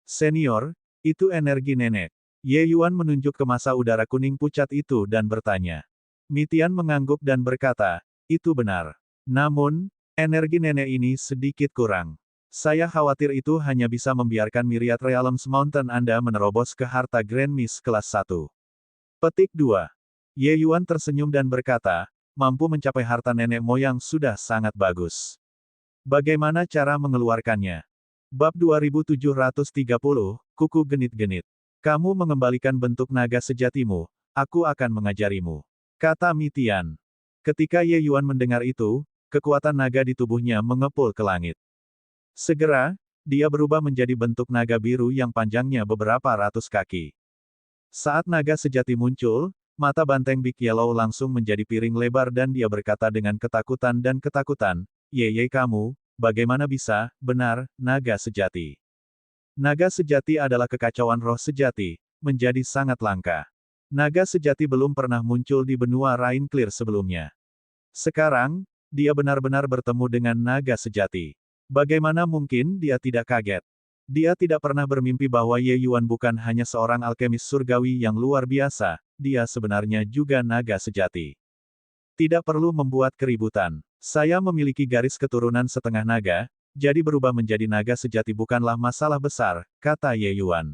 Senior, itu energi nenek. Ye Yuan menunjuk ke masa udara kuning pucat itu dan bertanya. Mitian mengangguk dan berkata, itu benar. Namun, energi nenek ini sedikit kurang. Saya khawatir itu hanya bisa membiarkan Myriad Realms Mountain Anda menerobos ke harta Grand Miss kelas 1. Petik 2. Ye Yuan tersenyum dan berkata, mampu mencapai harta nenek moyang sudah sangat bagus. Bagaimana cara mengeluarkannya? Bab 2730, Kuku Genit-Genit. Kamu mengembalikan bentuk naga sejatimu, aku akan mengajarimu. Kata Mitian. Ketika Ye Yuan mendengar itu, kekuatan naga di tubuhnya mengepul ke langit. Segera, dia berubah menjadi bentuk naga biru yang panjangnya beberapa ratus kaki. Saat naga sejati muncul, mata banteng Big Yellow langsung menjadi piring lebar dan dia berkata dengan ketakutan dan ketakutan, Ye kamu, bagaimana bisa, benar, naga sejati. Naga sejati adalah kekacauan roh sejati, menjadi sangat langka. Naga sejati belum pernah muncul di benua Rain Clear sebelumnya. Sekarang, dia benar-benar bertemu dengan naga sejati. Bagaimana mungkin dia tidak kaget? Dia tidak pernah bermimpi bahwa Ye Yuan bukan hanya seorang alkemis surgawi yang luar biasa, dia sebenarnya juga naga sejati. Tidak perlu membuat keributan. Saya memiliki garis keturunan setengah naga, jadi berubah menjadi naga sejati bukanlah masalah besar, kata Ye Yuan.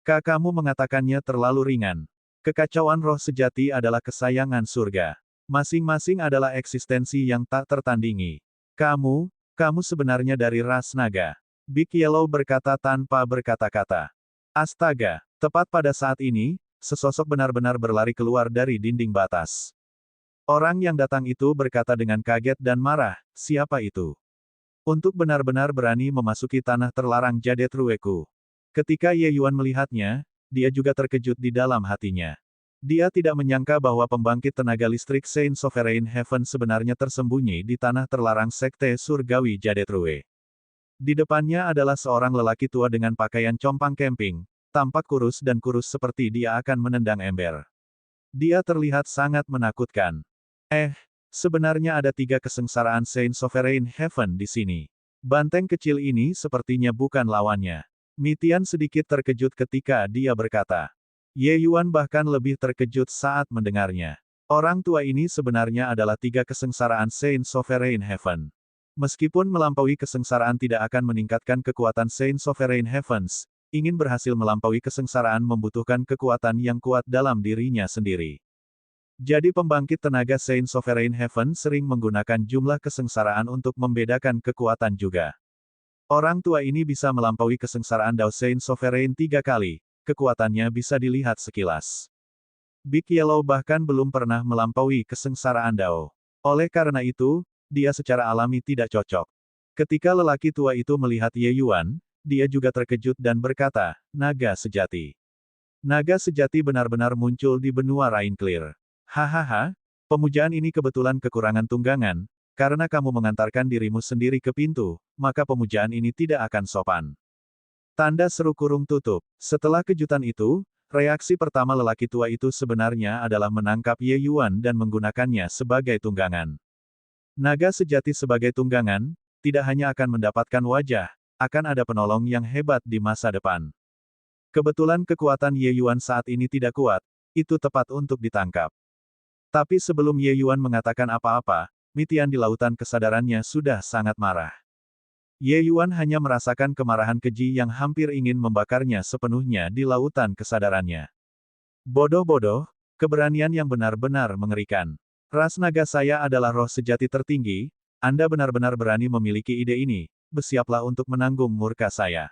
Kamu mengatakannya terlalu ringan. Kekacauan roh sejati adalah kesayangan surga. Masing-masing adalah eksistensi yang tak tertandingi. Kamu sebenarnya dari ras naga. Big Yellow berkata tanpa berkata-kata. Astaga, tepat pada saat ini, sesosok benar-benar berlari keluar dari dinding batas. Orang yang datang itu berkata dengan kaget dan marah, siapa itu? Untuk benar-benar berani memasuki tanah terlarang Jadetrueku. Ketika Ye Yuan melihatnya, dia juga terkejut di dalam hatinya. Dia tidak menyangka bahwa pembangkit tenaga listrik Saint Sovereign Heaven sebenarnya tersembunyi di tanah terlarang Sekte Surgawi Jadetrue. Di depannya adalah seorang lelaki tua dengan pakaian compang camping, tampak kurus dan kurus seperti dia akan menendang ember. Dia terlihat sangat menakutkan. Sebenarnya ada 3 kesengsaraan Saint Sovereign Heaven di sini. Banteng kecil ini sepertinya bukan lawannya. Mitian sedikit terkejut ketika dia berkata. Ye Yuan bahkan lebih terkejut saat mendengarnya. Orang tua ini sebenarnya adalah 3 kesengsaraan Saint Sovereign Heaven. Meskipun melampaui kesengsaraan tidak akan meningkatkan kekuatan Saint Sovereign Heavens, ingin berhasil melampaui kesengsaraan membutuhkan kekuatan yang kuat dalam dirinya sendiri. Jadi pembangkit tenaga Saint Sovereign Heaven sering menggunakan jumlah kesengsaraan untuk membedakan kekuatan juga. Orang tua ini bisa melampaui kesengsaraan Dao Saint Sovereign 3 kali, kekuatannya bisa dilihat sekilas. Big Yellow bahkan belum pernah melampaui kesengsaraan Dao. Oleh karena itu, dia secara alami tidak cocok. Ketika lelaki tua itu melihat Ye Yuan, dia juga terkejut dan berkata, naga sejati. Naga sejati benar-benar muncul di benua Rain Clear. Hahaha, pemujaan ini kebetulan kekurangan tunggangan, karena kamu mengantarkan dirimu sendiri ke pintu, maka pemujaan ini tidak akan sopan. Tanda seru kurung tutup. Setelah kejutan itu, reaksi pertama lelaki tua itu sebenarnya adalah menangkap Ye Yuan dan menggunakannya sebagai tunggangan. Naga sejati sebagai tunggangan, tidak hanya akan mendapatkan wajah, akan ada penolong yang hebat di masa depan. Kebetulan kekuatan Ye Yuan saat ini tidak kuat, itu tepat untuk ditangkap. Tapi sebelum Ye Yuan mengatakan apa-apa, Mitian di lautan kesadarannya sudah sangat marah. Ye Yuan hanya merasakan kemarahan keji yang hampir ingin membakarnya sepenuhnya di lautan kesadarannya. Bodoh-bodoh, keberanian yang benar-benar mengerikan. Ras naga saya adalah roh sejati tertinggi, Anda benar-benar berani memiliki ide ini, bersiaplah untuk menanggung murka saya.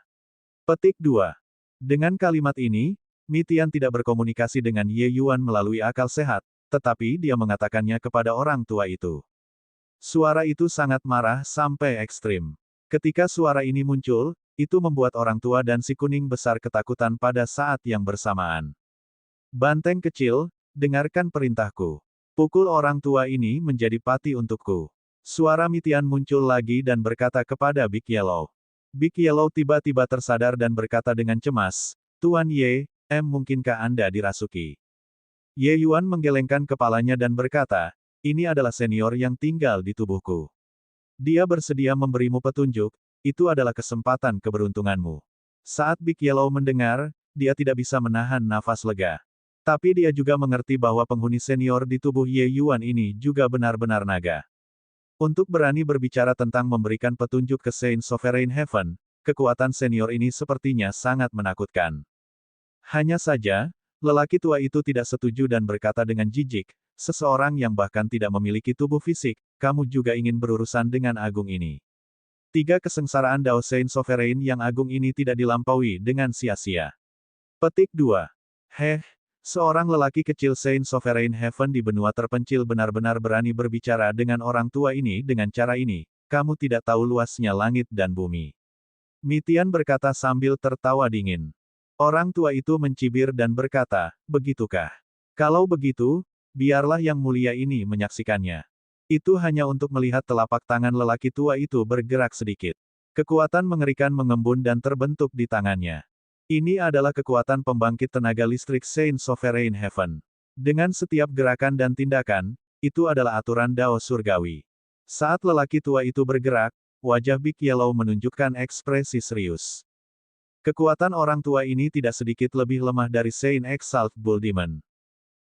Petik 2. Dengan kalimat ini, Mitian tidak berkomunikasi dengan Ye Yuan melalui akal sehat, tetapi dia mengatakannya kepada orang tua itu. Suara itu sangat marah sampai ekstrim. Ketika suara ini muncul, itu membuat orang tua dan si kuning besar ketakutan pada saat yang bersamaan. Banteng kecil, dengarkan perintahku. Pukul orang tua ini menjadi pati untukku. Suara Mitian muncul lagi dan berkata kepada Big Yellow. Big Yellow tiba-tiba tersadar dan berkata dengan cemas, Tuan Ye, mungkinkah Anda dirasuki? Ye Yuan menggelengkan kepalanya dan berkata, ini adalah senior yang tinggal di tubuhku. Dia bersedia memberimu petunjuk, itu adalah kesempatan keberuntunganmu. Saat Big Yellow mendengar, dia tidak bisa menahan nafas lega. Tapi dia juga mengerti bahwa penghuni senior di tubuh Ye Yuan ini juga benar-benar naga. Untuk berani berbicara tentang memberikan petunjuk ke Saint Sovereign Heaven, kekuatan senior ini sepertinya sangat menakutkan. Hanya saja, lelaki tua itu tidak setuju dan berkata dengan jijik, seseorang yang bahkan tidak memiliki tubuh fisik, kamu juga ingin berurusan dengan agung ini. 3 kesengsaraan Dao Saint Sovereign yang agung ini tidak dilampaui dengan sia-sia. Petik 2. Seorang lelaki kecil Saint Sovereign Heaven di benua terpencil benar-benar berani berbicara dengan orang tua ini dengan cara ini, kamu tidak tahu luasnya langit dan bumi. Mitian berkata sambil tertawa dingin. Orang tua itu mencibir dan berkata, begitukah? Kalau begitu, biarlah yang mulia ini menyaksikannya. Itu hanya untuk melihat telapak tangan lelaki tua itu bergerak sedikit. Kekuatan mengerikan mengembun dan terbentuk di tangannya. Ini adalah kekuatan pembangkit tenaga listrik Saint Sovereign Heaven. Dengan setiap gerakan dan tindakan, itu adalah aturan Dao Surgawi. Saat lelaki tua itu bergerak, wajah Big Yellow menunjukkan ekspresi serius. Kekuatan orang tua ini tidak sedikit lebih lemah dari Saint Exalt Bull Demon.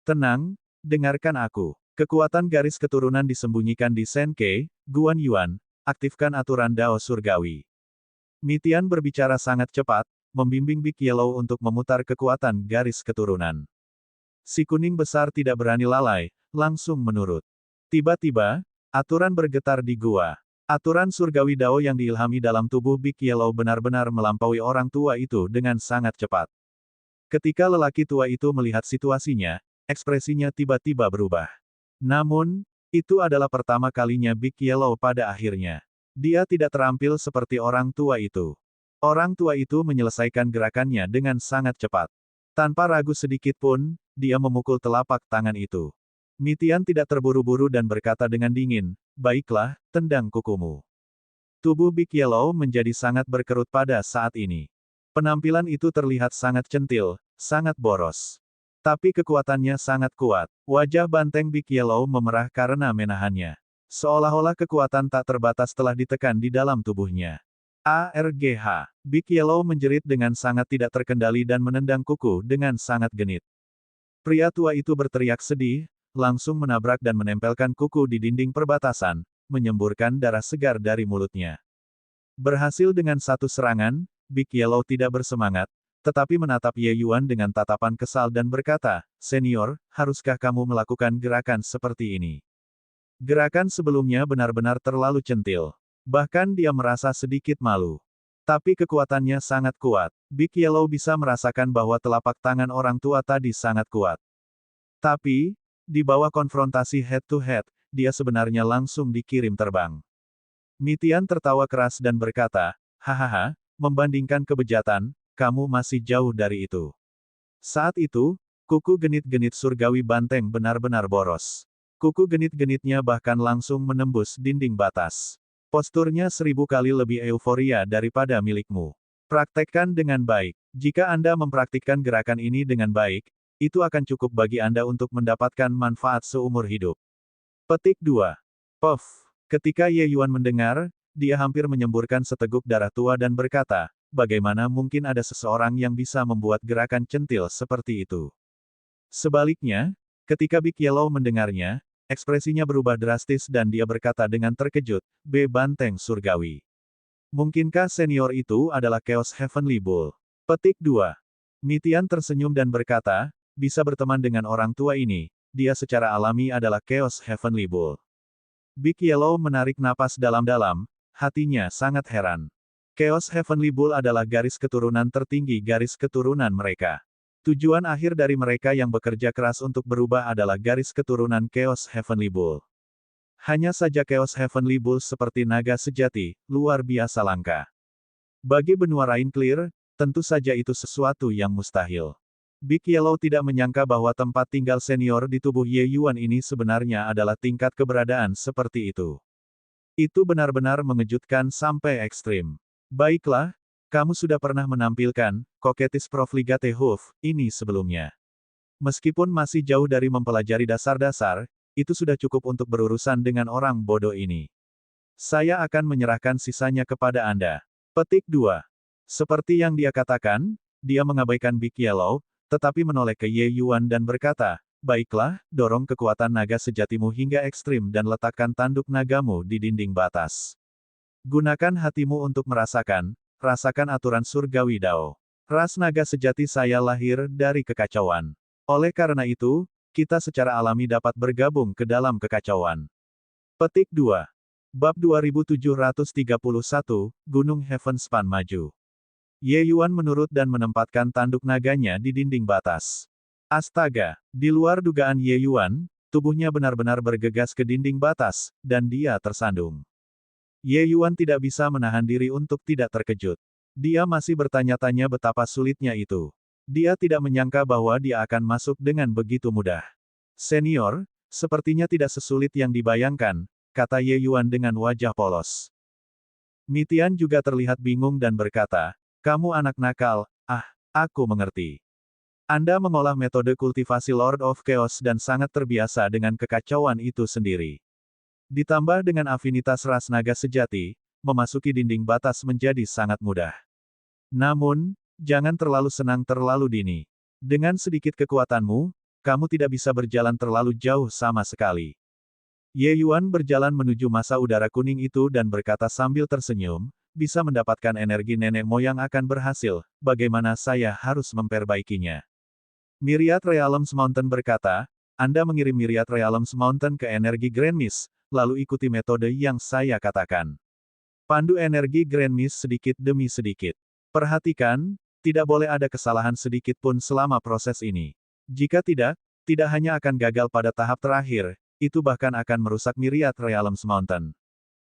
Tenang, dengarkan aku. Kekuatan garis keturunan disembunyikan di Senke, Guan Yuan, aktifkan aturan Dao Surgawi. Mitian berbicara sangat cepat, membimbing Big Yellow untuk memutar kekuatan garis keturunan. Si kuning besar tidak berani lalai, langsung menurut. Tiba-tiba, aturan bergetar di gua. Aturan surgawi Dao yang diilhami dalam tubuh Big Yellow benar-benar melampaui orang tua itu dengan sangat cepat. Ketika lelaki tua itu melihat situasinya, ekspresinya tiba-tiba berubah. Namun, itu adalah pertama kalinya Big Yellow pada akhirnya. Dia tidak terampil seperti orang tua itu. Orang tua itu menyelesaikan gerakannya dengan sangat cepat. Tanpa ragu sedikit pun, dia memukul telapak tangan itu. Mitian tidak terburu-buru dan berkata dengan dingin, baiklah, tendang kukumu. Tubuh Big Yellow menjadi sangat berkerut pada saat ini. Penampilan itu terlihat sangat centil, sangat boros. Tapi kekuatannya sangat kuat. Wajah banteng Big Yellow memerah karena menahannya. Seolah-olah kekuatan tak terbatas telah ditekan di dalam tubuhnya. ARGH. Big Yellow menjerit dengan sangat tidak terkendali dan menendang kuku dengan sangat genit. Pria tua itu berteriak sedih, langsung menabrak dan menempelkan kuku di dinding perbatasan, menyemburkan darah segar dari mulutnya. Berhasil dengan satu serangan, Big Yellow tidak bersemangat, tetapi menatap Ye Yuan dengan tatapan kesal dan berkata, senior, haruskah kamu melakukan gerakan seperti ini? Gerakan sebelumnya benar-benar terlalu centil. Bahkan dia merasa sedikit malu. Tapi kekuatannya sangat kuat. Big Yellow bisa merasakan bahwa telapak tangan orang tua tadi sangat kuat. Tapi, di bawah konfrontasi head-to-head, dia sebenarnya langsung dikirim terbang. Mitian tertawa keras dan berkata, hahaha, membandingkan kebejatan, kamu masih jauh dari itu. Saat itu, kuku genit-genit surgawi banteng benar-benar boros. Kuku genit-genitnya bahkan langsung menembus dinding batas. Posturnya 1000 kali lebih euforia daripada milikmu. Praktekkan dengan baik. Jika Anda mempraktikkan gerakan ini dengan baik, itu akan cukup bagi Anda untuk mendapatkan manfaat seumur hidup. Petik 2. Puff. Ketika Ye Yuan mendengar, dia hampir menyemburkan seteguk darah tua dan berkata, bagaimana mungkin ada seseorang yang bisa membuat gerakan centil seperti itu? Sebaliknya, ketika Big Yellow mendengarnya, ekspresinya berubah drastis dan dia berkata dengan terkejut, Banteng Surgawi. Mungkinkah senior itu adalah Chaos Heavenly Bull? Petik 2. Mitian tersenyum dan berkata, bisa berteman dengan orang tua ini, dia secara alami adalah Chaos Heavenly Bull. Big Yellow menarik napas dalam-dalam, hatinya sangat heran. Chaos Heavenly Bull adalah garis keturunan tertinggi garis keturunan mereka. Tujuan akhir dari mereka yang bekerja keras untuk berubah adalah garis keturunan Chaos Heavenly Bull. Hanya saja Chaos Heavenly Bull seperti naga sejati, luar biasa langka. Bagi benua Rain Clear, tentu saja itu sesuatu yang mustahil. Big Yellow tidak menyangka bahwa tempat tinggal senior di tubuh Ye Yuan ini sebenarnya adalah tingkat keberadaan seperti itu. Itu benar-benar mengejutkan sampai ekstrim. Baiklah, kamu sudah pernah menampilkan, Koketis Profligate Hoof, ini sebelumnya. Meskipun masih jauh dari mempelajari dasar-dasar, itu sudah cukup untuk berurusan dengan orang bodoh ini. Saya akan menyerahkan sisanya kepada Anda. Petik 2. Seperti yang dia katakan, dia mengabaikan Big Yellow, tetapi menoleh ke Ye Yuan dan berkata, baiklah, dorong kekuatan naga sejatimu hingga ekstrim dan letakkan tanduk nagamu di dinding batas. Gunakan hatimu untuk merasakan, rasakan aturan surgawi Dao. Ras naga sejati saya lahir dari kekacauan. Oleh karena itu, kita secara alami dapat bergabung ke dalam kekacauan. Petik 2. Bab 2731, Gunung Heavenspan maju. Ye Yuan menurut dan menempatkan tanduk naganya di dinding batas. Astaga, di luar dugaan Ye Yuan, tubuhnya benar-benar bergegas ke dinding batas, dan dia tersandung. Ye Yuan tidak bisa menahan diri untuk tidak terkejut. Dia masih bertanya-tanya betapa sulitnya itu. Dia tidak menyangka bahwa dia akan masuk dengan begitu mudah. Senior, sepertinya tidak sesulit yang dibayangkan, kata Ye Yuan dengan wajah polos. Mitian juga terlihat bingung dan berkata, kamu anak nakal, aku mengerti. Anda mengolah metode kultivasi Lord of Chaos dan sangat terbiasa dengan kekacauan itu sendiri. Ditambah dengan afinitas ras naga sejati, memasuki dinding batas menjadi sangat mudah. Namun, jangan terlalu senang terlalu dini. Dengan sedikit kekuatanmu, kamu tidak bisa berjalan terlalu jauh sama sekali. Ye Yuan berjalan menuju masa udara kuning itu dan berkata sambil tersenyum, bisa mendapatkan energi nenek moyang akan berhasil, bagaimana saya harus memperbaikinya. Myriad Realms Mountain berkata, Anda mengirim Myriad Realms Mountain ke energi Grand Mist, lalu ikuti metode yang saya katakan. Pandu energi Grand Mist sedikit demi sedikit. Perhatikan, tidak boleh ada kesalahan sedikit pun selama proses ini. Jika tidak, tidak hanya akan gagal pada tahap terakhir, itu bahkan akan merusak Myriad Realms Mountain.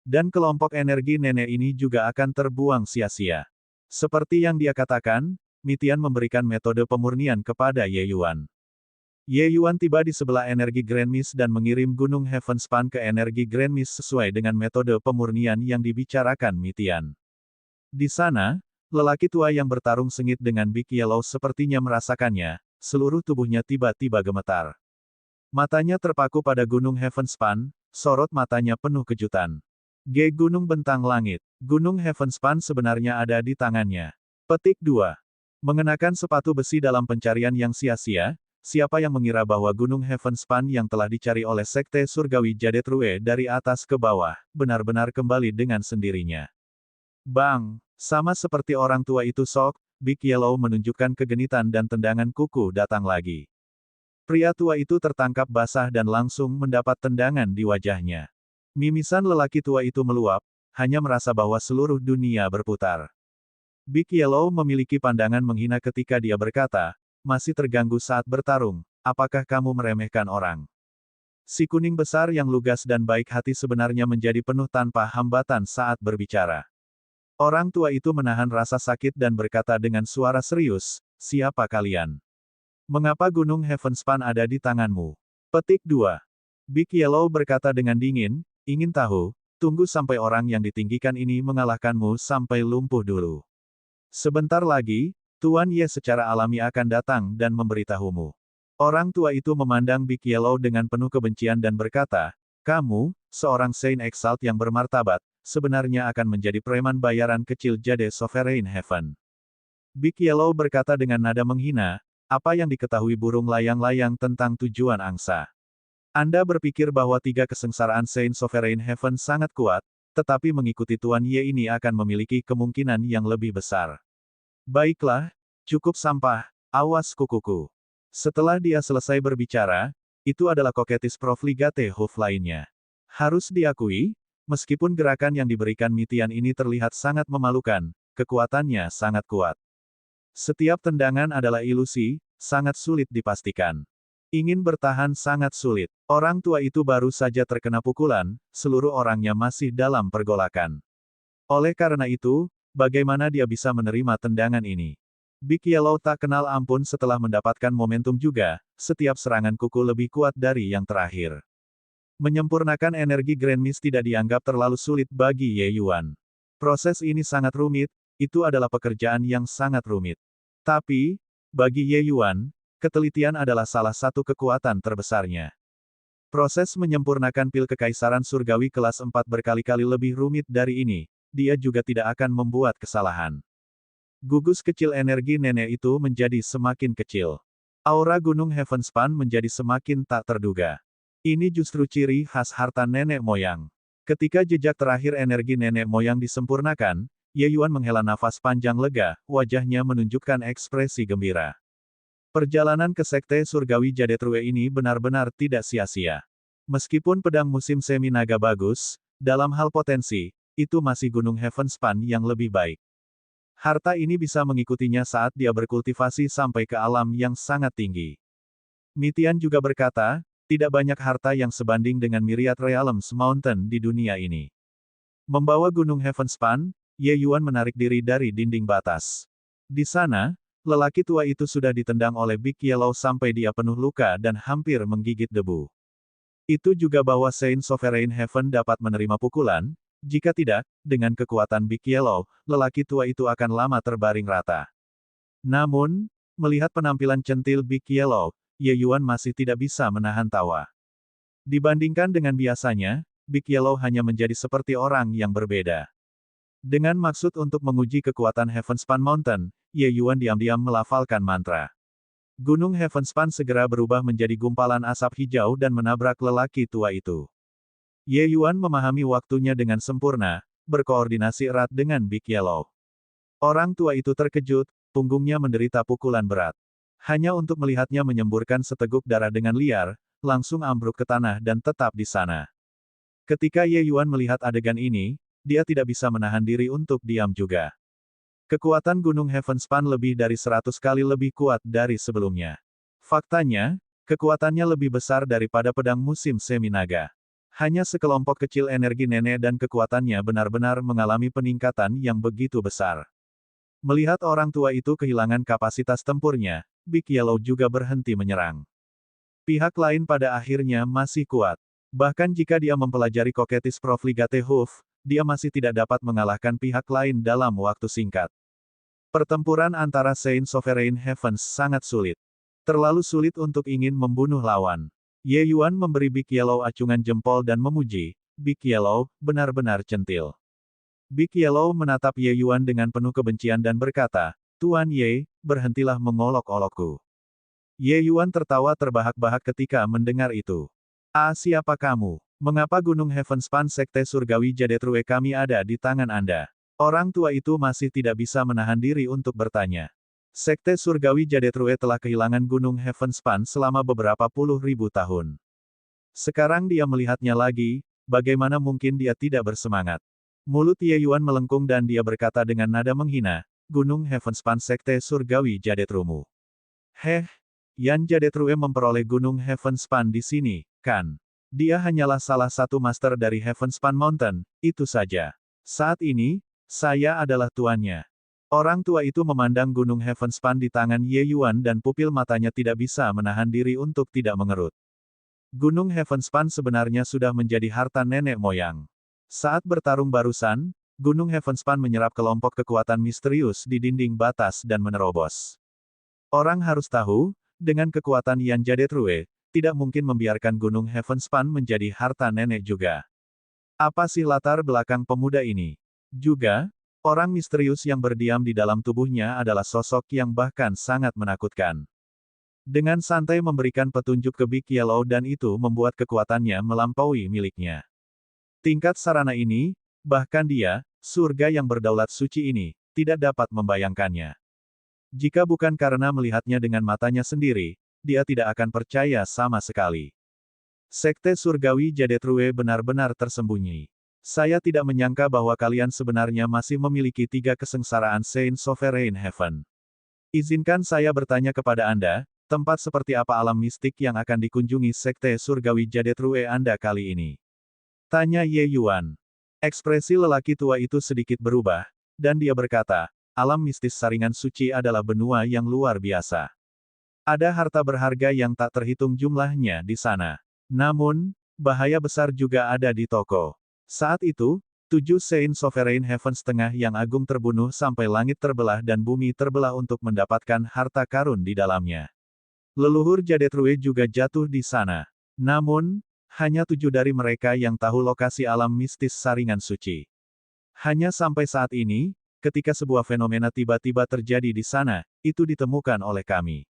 Dan kelompok energi nenek ini juga akan terbuang sia-sia. Seperti yang dia katakan, Mitian memberikan metode pemurnian kepada Ye Yuan. Ye Yuan tiba di sebelah energi Grand Mist dan mengirim Gunung Heavenspan ke energi Grand Mist sesuai dengan metode pemurnian yang dibicarakan Mitian. Di sana, lelaki tua yang bertarung sengit dengan Big Yellow sepertinya merasakannya, seluruh tubuhnya tiba-tiba gemetar. Matanya terpaku pada Gunung Heavenspan, sorot matanya penuh kejutan. Gunung bentang langit. Gunung Heavenspan sebenarnya ada di tangannya. Petik 2. Mengenakan sepatu besi dalam pencarian yang sia-sia, siapa yang mengira bahwa Gunung Heavenspan yang telah dicari oleh Sekte Surgawi Jadet Rue dari atas ke bawah, benar-benar kembali dengan sendirinya. Bang! Sama seperti orang tua itu sok, Big Yellow menunjukkan kegenitan dan tendangan kuku datang lagi. Pria tua itu tertangkap basah dan langsung mendapat tendangan di wajahnya. Mimisan lelaki tua itu meluap, hanya merasa bahwa seluruh dunia berputar. Big Yellow memiliki pandangan menghina ketika dia berkata, masih terganggu saat bertarung, apakah kamu meremehkan orang? Si kuning besar yang lugas dan baik hati sebenarnya menjadi penuh tanpa hambatan saat berbicara. Orang tua itu menahan rasa sakit dan berkata dengan suara serius, siapa kalian? Mengapa Gunung Heavenspan ada di tanganmu? Petik 2. Big Yellow berkata dengan dingin, ingin tahu, tunggu sampai orang yang ditinggikan ini mengalahkanmu sampai lumpuh dulu. Sebentar lagi, Tuan Ye secara alami akan datang dan memberitahumu. Orang tua itu memandang Big Yellow dengan penuh kebencian dan berkata, kamu, seorang Saint Exalt yang bermartabat, sebenarnya akan menjadi preman bayaran kecil Jade Sovereign Heaven. Big Yellow berkata dengan nada menghina, apa yang diketahui burung layang-layang tentang tujuan angsa? Anda berpikir bahwa 3 kesengsaraan Saint Sovereign Heaven sangat kuat, tetapi mengikuti Tuan Ye ini akan memiliki kemungkinan yang lebih besar. Baiklah, cukup sampah, awas kukuku. Setelah dia selesai berbicara, itu adalah koketis profligate hoof lainnya. Harus diakui, meskipun gerakan yang diberikan Mitian ini terlihat sangat memalukan, kekuatannya sangat kuat. Setiap tendangan adalah ilusi, sangat sulit dipastikan. Ingin bertahan sangat sulit. Orang tua itu baru saja terkena pukulan, seluruh orangnya masih dalam pergolakan. Oleh karena itu, bagaimana dia bisa menerima tendangan ini? Big Yellow tak kenal ampun setelah mendapatkan momentum juga, setiap serangan kuku lebih kuat dari yang terakhir. Menyempurnakan energi Grand Mist tidak dianggap terlalu sulit bagi Ye Yuan. Proses ini sangat rumit, itu adalah pekerjaan yang sangat rumit. Tapi, bagi Ye Yuan, ketelitian adalah salah satu kekuatan terbesarnya. Proses menyempurnakan pil kekaisaran surgawi kelas 4 berkali-kali lebih rumit dari ini, dia juga tidak akan membuat kesalahan. Gugus kecil energi nenek itu menjadi semakin kecil. Aura gunung Heavenspan menjadi semakin tak terduga. Ini justru ciri khas harta nenek moyang. Ketika jejak terakhir energi nenek moyang disempurnakan, Ye Yuan menghela nafas panjang lega, wajahnya menunjukkan ekspresi gembira. Perjalanan ke Sekte Surgawi Jadetrue ini benar-benar tidak sia-sia. Meskipun pedang musim semi naga bagus, dalam hal potensi, itu masih gunung Heavenspan yang lebih baik. Harta ini bisa mengikutinya saat dia berkultivasi sampai ke alam yang sangat tinggi. Mitian juga berkata, tidak banyak harta yang sebanding dengan Myriad Realms Mountain di dunia ini. Membawa gunung Heavenspan, Ye Yuan menarik diri dari dinding batas. Di sana, lelaki tua itu sudah ditendang oleh Big Yellow sampai dia penuh luka dan hampir menggigit debu. Itu juga bahwa Saint Sovereign Heaven dapat menerima pukulan, jika tidak, dengan kekuatan Big Yellow, lelaki tua itu akan lama terbaring rata. Namun, melihat penampilan centil Big Yellow, Ye Yuan masih tidak bisa menahan tawa. Dibandingkan dengan biasanya, Big Yellow hanya menjadi seperti orang yang berbeda. Dengan maksud untuk menguji kekuatan Heavenspan Mountain, Ye Yuan diam-diam melafalkan mantra. Gunung Heavenspan segera berubah menjadi gumpalan asap hijau dan menabrak lelaki tua itu. Ye Yuan memahami waktunya dengan sempurna, berkoordinasi erat dengan Big Yellow. Orang tua itu terkejut, punggungnya menderita pukulan berat. Hanya untuk melihatnya menyemburkan seteguk darah dengan liar, langsung ambruk ke tanah dan tetap di sana. Ketika Ye Yuan melihat adegan ini, dia tidak bisa menahan diri untuk diam juga. Kekuatan Gunung Heavenspan lebih dari 100 kali lebih kuat dari sebelumnya. Faktanya, kekuatannya lebih besar daripada pedang musim semi naga. Hanya sekelompok kecil energi nenek dan kekuatannya benar-benar mengalami peningkatan yang begitu besar. Melihat orang tua itu kehilangan kapasitas tempurnya, Big Yellow juga berhenti menyerang. Pihak lain pada akhirnya masih kuat. Bahkan jika dia mempelajari Coquettish Profligate Hoof, dia masih tidak dapat mengalahkan pihak lain dalam waktu singkat. Pertempuran antara Saint Sovereign Heavens sangat sulit. Terlalu sulit untuk ingin membunuh lawan. Ye Yuan memberi Big Yellow acungan jempol dan memuji, Big Yellow, benar-benar centil. Big Yellow menatap Ye Yuan dengan penuh kebencian dan berkata, Tuan Ye, berhentilah mengolok-olokku. Ye Yuan tertawa terbahak-bahak ketika mendengar itu. Siapa kamu? Mengapa Gunung Heavenspan Sekte Surgawi Jadetrue kami ada di tangan Anda? Orang tua itu masih tidak bisa menahan diri untuk bertanya. Sekte Surgawi Jadetrue telah kehilangan Gunung Heavenspan selama beberapa puluh ribu tahun. Sekarang dia melihatnya lagi, bagaimana mungkin dia tidak bersemangat? Mulut Ye Yuan melengkung dan dia berkata dengan nada menghina, Gunung Heavenspan Sekte Surgawi Jadetrumu. Yan Jadetrue memperoleh Gunung Heavenspan di sini, kan? Dia hanyalah salah satu master dari Heavenspan Mountain, itu saja. Saat ini, saya adalah tuannya. Orang tua itu memandang Gunung Heavenspan di tangan Ye Yuan dan pupil matanya tidak bisa menahan diri untuk tidak mengerut. Gunung Heavenspan sebenarnya sudah menjadi harta nenek moyang. Saat bertarung barusan, Gunung Heavenspan menyerap kelompok kekuatan misterius di dinding batas dan menerobos. Orang harus tahu, dengan kekuatan Yan Jadetrue, tidak mungkin membiarkan Gunung Heavenspan menjadi harta nenek juga. Apa sih latar belakang pemuda ini? Juga, orang misterius yang berdiam di dalam tubuhnya adalah sosok yang bahkan sangat menakutkan. Dengan santai memberikan petunjuk ke Big Yellow dan itu membuat kekuatannya melampaui miliknya. Tingkat sarana ini, bahkan dia, surga yang berdaulat suci ini, tidak dapat membayangkannya. Jika bukan karena melihatnya dengan matanya sendiri, dia tidak akan percaya sama sekali. Sekte Surgawi Jadetrue benar-benar tersembunyi. Saya tidak menyangka bahwa kalian sebenarnya masih memiliki 3 kesengsaraan Saint Sovereign Heaven. Izinkan saya bertanya kepada Anda, tempat seperti apa alam mistik yang akan dikunjungi Sekte Surgawi Jadetrue Anda kali ini? Tanya Ye Yuan. Ekspresi lelaki tua itu sedikit berubah, dan dia berkata, alam mistis saringan suci adalah benua yang luar biasa. Ada harta berharga yang tak terhitung jumlahnya di sana. Namun, bahaya besar juga ada di toko. Saat itu, 7 Saint Sovereign Heaven setengah yang agung terbunuh sampai langit terbelah dan bumi terbelah untuk mendapatkan harta karun di dalamnya. Leluhur Jadetrue juga jatuh di sana. Namun, hanya 7 dari mereka yang tahu lokasi alam mistis Saringan Suci. Hanya sampai saat ini, ketika sebuah fenomena tiba-tiba terjadi di sana, itu ditemukan oleh kami.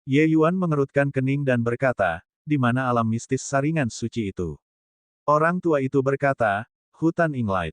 Ye Yuan mengerutkan kening dan berkata, di mana alam mistis Saringan Suci itu? Orang tua itu berkata, hutan Inglight.